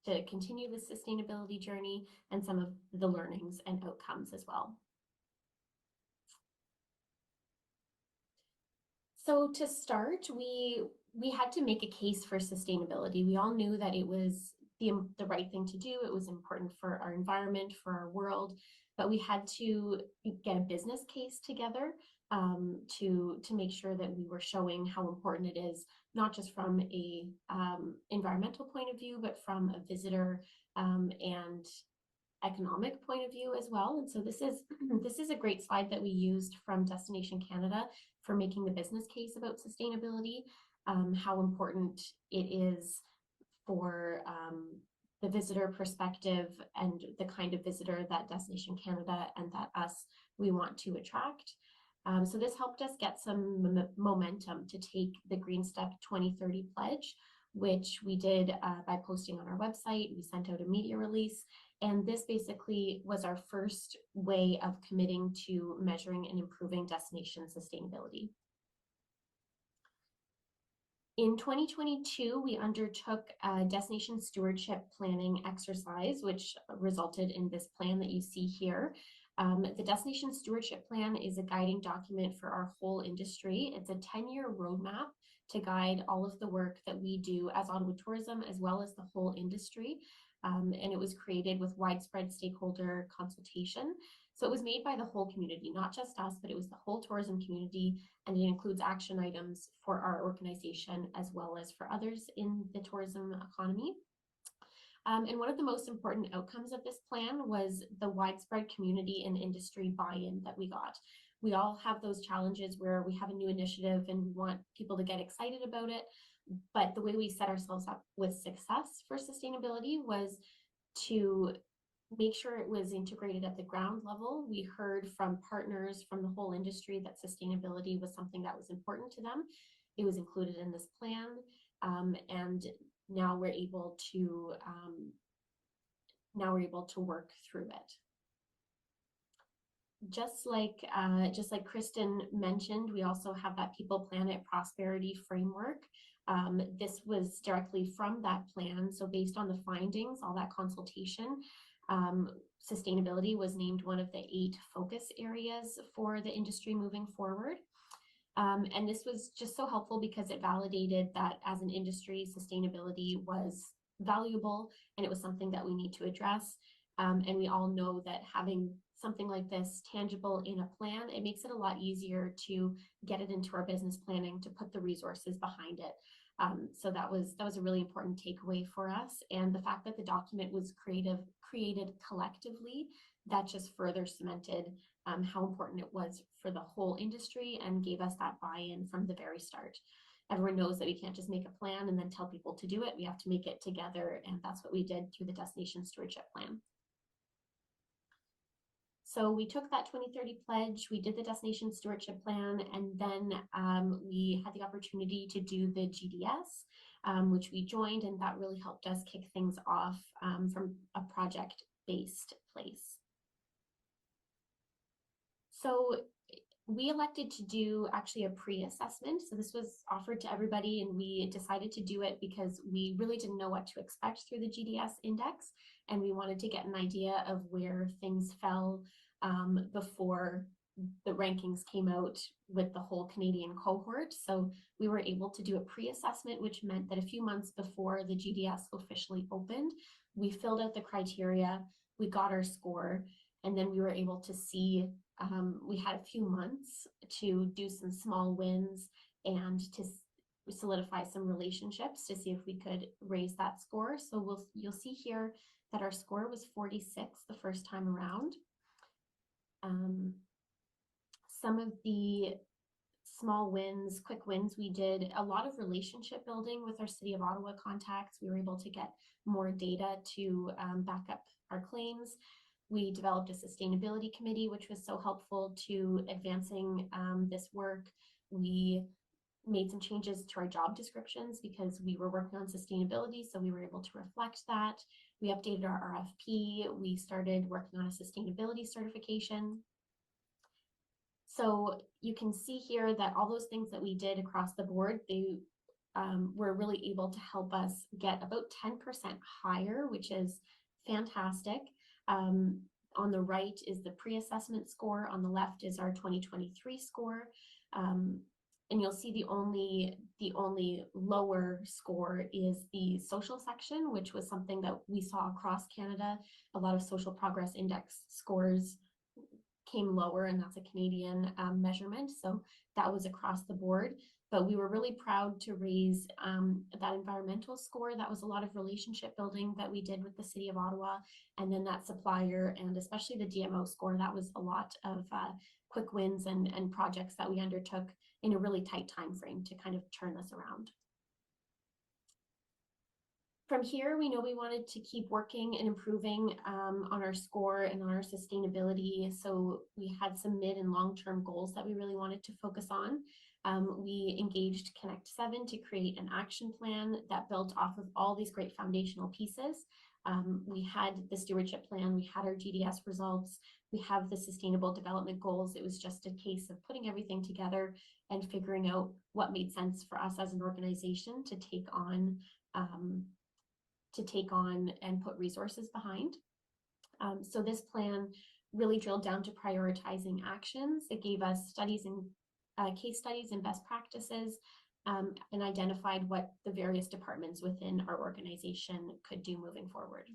to continue the sustainability journey, and some of the learnings and outcomes as well. So to start, we had to make a case for sustainability. We all knew that it was the right thing to do. It was important for our environment, for our world, but we had to get a business case together to make sure that we were showing how important it is, not just from a environmental point of view, but from a visitor and economic point of view as well. And so this is a great slide that we used from Destination Canada for making the business case about sustainability, how important it is for the visitor perspective and the kind of visitor that Destination Canada and that we want to attract. So this helped us get some momentum to take the Green Step 2030 pledge, which we did by posting on our website. We sent out a media release, and this basically was our first way of committing to measuring and improving destination sustainability. In 2022, we undertook a destination stewardship planning exercise, which resulted in this plan that you see here. The Destination Stewardship Plan is a guiding document for our whole industry. It's a 10-year roadmap to guide all of the work that we do as Ottawa Tourism, as well as the whole industry. And it was created with widespread stakeholder consultation. So it was made by the whole community, not just us, but it was the whole tourism community, and it includes action items for our organization as well as for others in the tourism economy. And one of the most important outcomes of this plan was the widespread community and industry buy-in that we got. We all have those challenges where we have a new initiative and we want people to get excited about it. But the way we set ourselves up with success for sustainability was to make sure it was integrated at the ground level. We heard from partners from the whole industry that sustainability was something that was important to them. It was included in this plan, and now we're able to work through it. Just like Kristen mentioned, we also have that People, Planet, Prosperity framework. This was directly from that plan. So based on the findings, all that consultation, sustainability was named one of the 8 focus areas for the industry moving forward. And this was just so helpful because it validated that as an industry, sustainability was valuable and it was something that we need to address. And we all know that having something like this tangible in a plan, it makes it a lot easier to get it into our business planning, to put the resources behind it. So that was a really important takeaway for us. And the fact that the document was created collectively, that just further cemented how important it was for the whole industry and gave us that buy-in from the very start. Everyone knows that we can't just make a plan and then tell people to do it. We have to make it together, and that's what we did through the Destination Stewardship Plan. So we took that 2030 pledge, we did the Destination Stewardship Plan, and then we had the opportunity to do the GDS, which we joined, and that really helped us kick things off from a project-based place. So we elected to do actually a pre-assessment. So this was offered to everybody, and we decided to do it because we really didn't know what to expect through the GDS-Index, and we wanted to get an idea of where things fell before the rankings came out with the whole Canadian cohort. So we were able to do a pre-assessment, which meant that a few months before the GDS officially opened, we filled out the criteria, we got our score, and then we were able to see, we had a few months to do some small wins and to solidify some relationships to see if we could raise that score. So you'll see here that our score was 46 the first time around. Some of the small wins, quick wins, we did a lot of relationship building with our City of Ottawa contacts. We were able to get more data to back up our claims. We developed a sustainability committee, which was so helpful to advancing this work. We made some changes to our job descriptions because we were working on sustainability, so we were able to reflect that. We updated our RFP. We started working on a sustainability certification. So you can see here that all those things that we did across the board, they were really able to help us get about 10% higher, which is fantastic. On the right is the pre-assessment score. On the left is our 2023 score. And you'll see the only lower score is the social section, which was something that we saw across Canada. A lot of social progress index scores came lower, and that's a Canadian measurement. So that was across the board. But we were really proud to raise that environmental score. That was a lot of relationship building that we did with the City of Ottawa. And then that supplier and especially the DMO score, that was a lot of quick wins and projects that we undertook in a really tight time frame to kind of turn this around. From here, we know we wanted to keep working and improving on our score and on our sustainability. So we had some mid and long-term goals that we really wanted to focus on. We engaged Connect 7 to create an action plan that built off of all these great foundational pieces. We had the stewardship plan, we had our GDS results, we have the sustainable development goals. It was just a case of putting everything together and figuring out what made sense for us as an organization to take on and put resources behind. So this plan really drilled down to prioritizing actions. It gave us studies and case studies and best practices, and identified what the various departments within our organization could do moving forward.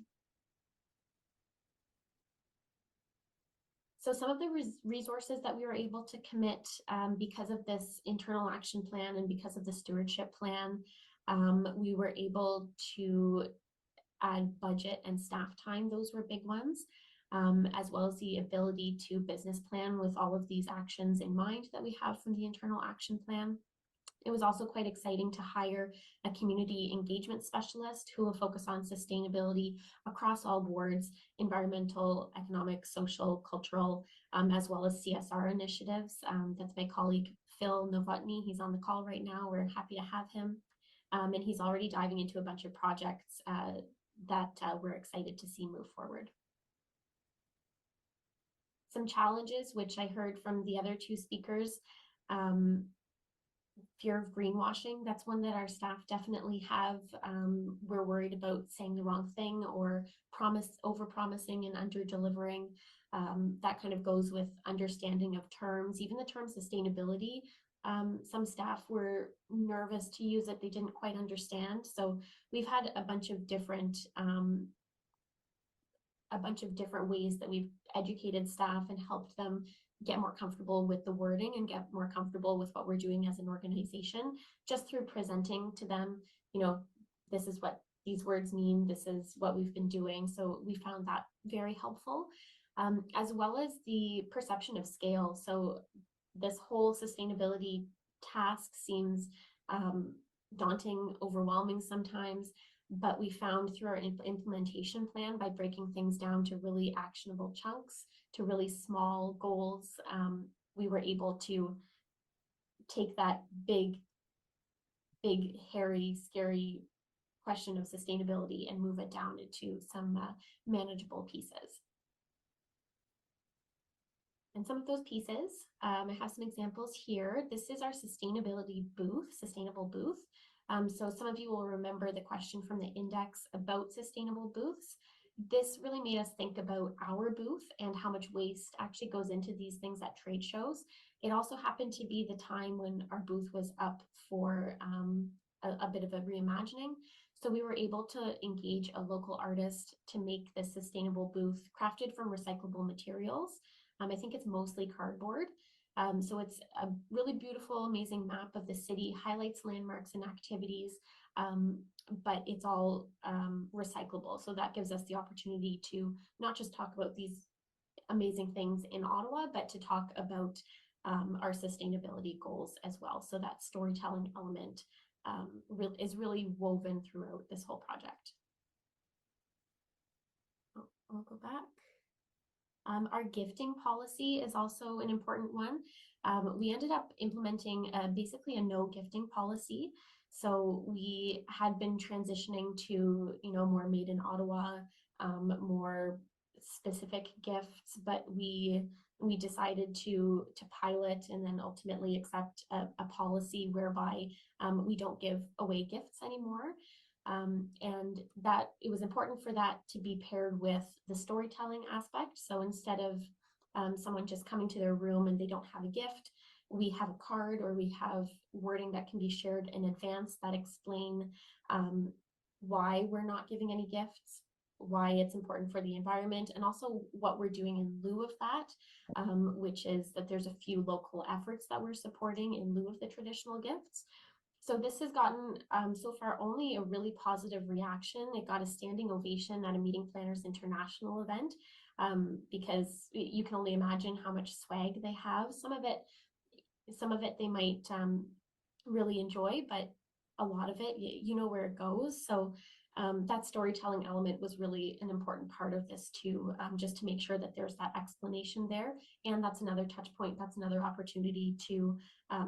So some of the resources that we were able to commit because of this internal action plan and because of the stewardship plan, we were able to add budget and staff time. Those were big ones, as well as the ability to business plan with all of these actions in mind that we have from the internal action plan. It was also quite exciting to hire a community engagement specialist who will focus on sustainability across all boards, environmental, economic, social, cultural, as well as CSR initiatives. That's my colleague, Phil Novotny. He's on the call right now. We're happy to have him. And he's already diving into a bunch of projects that we're excited to see move forward. Some challenges, which I heard from the other two speakers, fear of greenwashing. That's one that our staff definitely have. We're worried about saying the wrong thing or over-promising and under-delivering. That kind of goes with understanding of terms, even the term sustainability. Some staff were nervous to use it. They didn't quite understand. So we've had a bunch of different ways that we've educated staff and helped them get more comfortable with the wording and get more comfortable with what we're doing as an organization, just through presenting to them, this is what these words mean, this is what we've been doing. So we found that very helpful, as well as the perception of scale. So this whole sustainability task seems daunting, overwhelming sometimes, but we found through our implementation plan, by breaking things down to really actionable chunks, to really small goals, we were able to take that big, hairy, scary question of sustainability and move it down into some manageable pieces. And some of those pieces, I have some examples here. This is our sustainability booth, sustainable booth. So some of you will remember the question from the index about sustainable booths. This really made us think about our booth and how much waste actually goes into these things at trade shows. It also happened to be the time when our booth was up for a bit of a reimagining. So we were able to engage a local artist to make this sustainable booth crafted from recyclable materials. I think it's mostly cardboard. So it's a really beautiful, amazing map of the city, highlights landmarks and activities, but it's all recyclable. So that gives us the opportunity to not just talk about these amazing things in Ottawa, but to talk about our sustainability goals as well. So that storytelling element is really woven throughout this whole project. I'll go back. Our gifting policy is also an important one. We ended up implementing basically a no gifting policy. So we had been transitioning to, more made in Ottawa, more specific gifts, but we decided to pilot and then ultimately accept a policy whereby we don't give away gifts anymore. And that it was important for that to be paired with the storytelling aspect. So instead of someone just coming to their room and they don't have a gift, we have a card or we have wording that can be shared in advance that explain why we're not giving any gifts, why it's important for the environment, and also what we're doing in lieu of that, which is that there's a few local efforts that we're supporting in lieu of the traditional gifts. So this has gotten so far only a really positive reaction. It got a standing ovation at a Meeting Planners International event because you can only imagine how much swag they have. Some of it some of it they might really enjoy, but a lot of it, you know where it goes. So that storytelling element was really an important part of this too, just to make sure that there's that explanation there. And that's another touch point. That's another opportunity to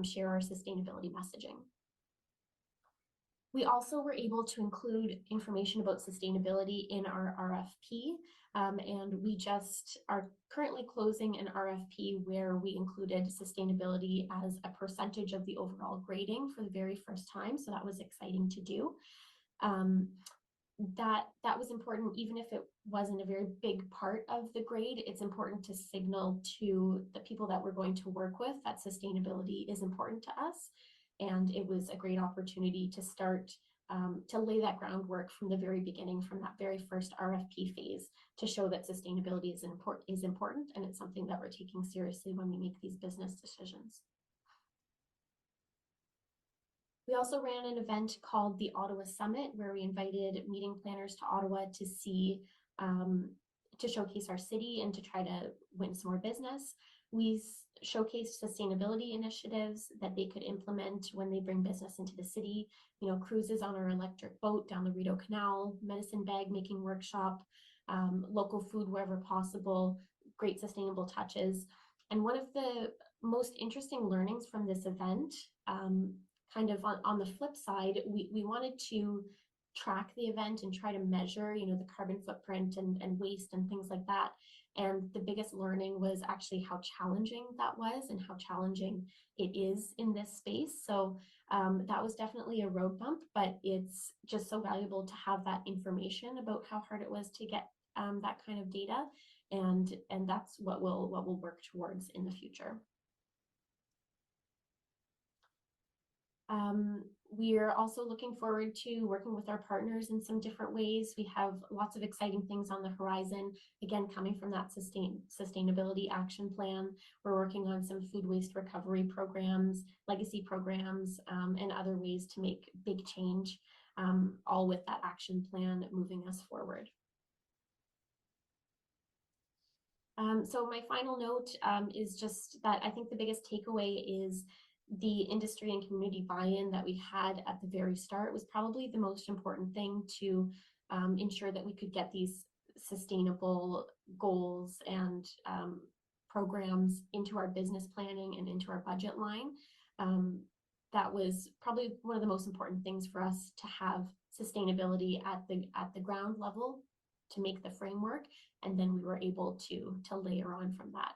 share our sustainability messaging. We also were able to include information about sustainability in our RFP, and we just are currently closing an RFP where we included sustainability as a percentage of the overall grading for the very first time, so that was exciting to do. That was important, even if it wasn't a very big part of the grade. It's important to signal to the people that we're going to work with that sustainability is important to us. And it was a great opportunity to start to lay that groundwork from the very beginning, from that very first RFP phase, to show that sustainability is important, and it's something that we're taking seriously when we make these business decisions. We also ran an event called the Ottawa Summit, where we invited meeting planners to Ottawa to see, to showcase our city and to try to win some more business. We showcased sustainability initiatives that they could implement when they bring business into the city. You know, cruises on our electric boat down the Rideau Canal, medicine bag making workshop, local food wherever possible, great sustainable touches. And one of the most interesting learnings from this event, kind of on the flip side, we wanted to track the event and try to measure, you know, the carbon footprint and waste and things like that. And the biggest learning was actually how challenging that was and how challenging it is in this space. So that was definitely a road bump, but it's just so valuable to have that information about how hard it was to get that kind of data. And that's what we'll work towards in the future. We're also looking forward to working with our partners in some different ways. We have lots of exciting things on the horizon, again, coming from that sustainability action plan. We're working on some food waste recovery programs, legacy programs, and other ways to make big change, all with that action plan moving us forward. So my final note is just that I think the biggest takeaway is the industry and community buy-in that we had at the very start was probably the most important thing to ensure that we could get these sustainable goals and programs into our business planning and into our budget line. That was probably one of the most important things for us, to have sustainability at the ground level to make the framework, and then we were able to layer on from that.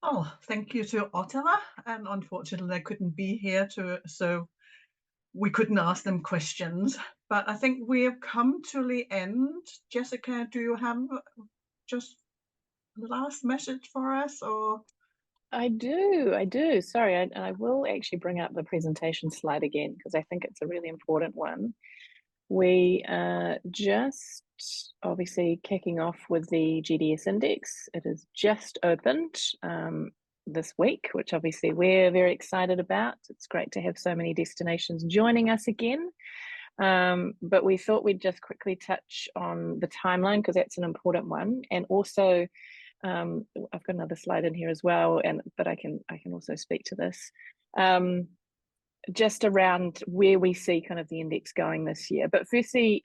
Oh, thank you to Ottawa, and unfortunately they couldn't be here so we couldn't ask them questions, but I think we have come to the end. Jessica, do you have just the last message for us? Or I do. Sorry, I will actually bring up the presentation slide again, because I think it's a really important one. We are just obviously kicking off with the GDS-Index. It is just opened this week, which obviously we're very excited about. It's great to have so many destinations joining us again. But we thought we'd just quickly touch on the timeline, because that's an important one. And also, I've got another slide in here as well, but I can also speak to this. Just around where we see kind of the index going this year. But firstly,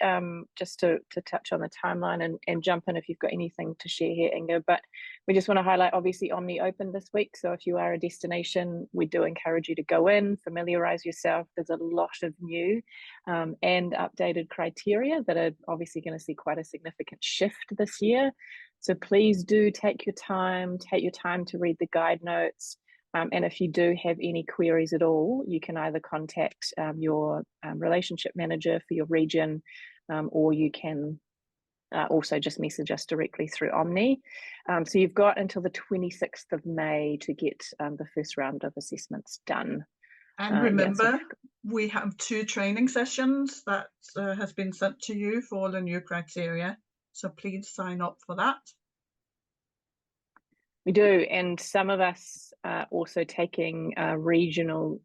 just to touch on the timeline and jump in if you've got anything to share here, Inga. But we just want to highlight, obviously, Omni opened this week. So if you are a destination, we do encourage you to go in, familiarize yourself. There's a lot of new and updated criteria that are obviously going to see quite a significant shift this year. So please do take your time to read the guide notes. And if you do have any queries at all, you can either contact your relationship manager for your region, or you can also just message us directly through Omni. So you've got until the 26th of May to get the first round of assessments done. And remember, we have 2 training sessions that has been sent to you for the new criteria. So please sign up for that. We do, and some of us are also taking regional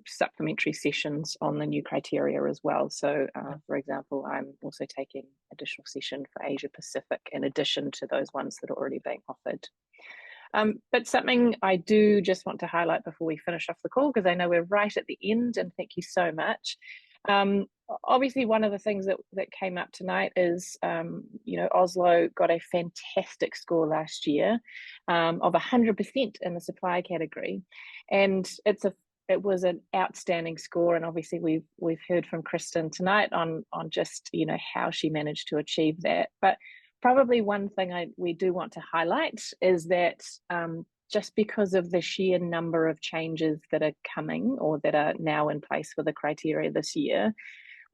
supplementary sessions on the new criteria as well. So, for example, I'm also taking additional session for Asia Pacific in addition to those ones that are already being offered. But something I do just want to highlight before we finish off the call, because I know we're right at the end, and thank you so much. Obviously, one of the things that came up tonight is, you know, Oslo got a fantastic score last year of 100% in the supply category, and it was an outstanding score. And obviously, we've heard from Kristen tonight on just, you know, how she managed to achieve that. But probably one thing we do want to highlight is that just because of the sheer number of changes that are coming or that are now in place for the criteria this year,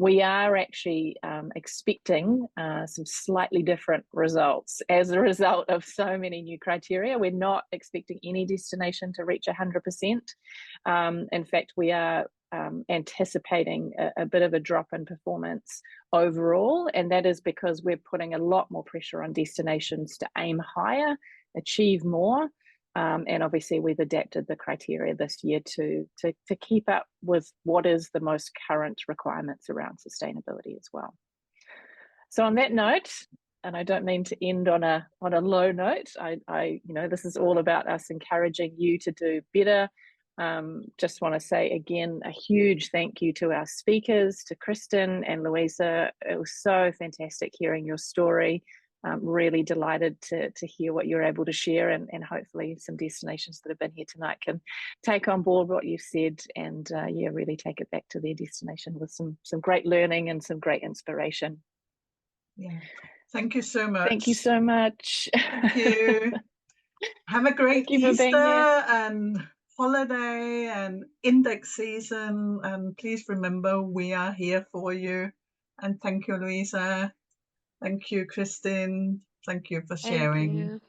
we are actually expecting some slightly different results as a result of so many new criteria. We're not expecting any destination to reach 100%. In fact, we are anticipating a bit of a drop in performance overall, and that is because we're putting a lot more pressure on destinations to aim higher, achieve more. And obviously we've adapted the criteria this year to keep up with what is the most current requirements around sustainability as well. So on that note, and I don't mean to end on a low note, I you know, this is all about us encouraging you to do better. Just want to say again a huge thank you to our speakers, to Kristen and Louisa. It was so fantastic hearing your story. Really delighted to hear what you're able to share, and hopefully some destinations that have been here tonight can take on board what you've said, and yeah, really take it back to their destination with some great learning and some great inspiration. Yeah, thank you so much. Thank you so much. Thank you. Have a great Easter and holiday and index season, and please remember we are here for you. And thank you, Louisa. Thank you, Kristen. Thank you for sharing. Thank you.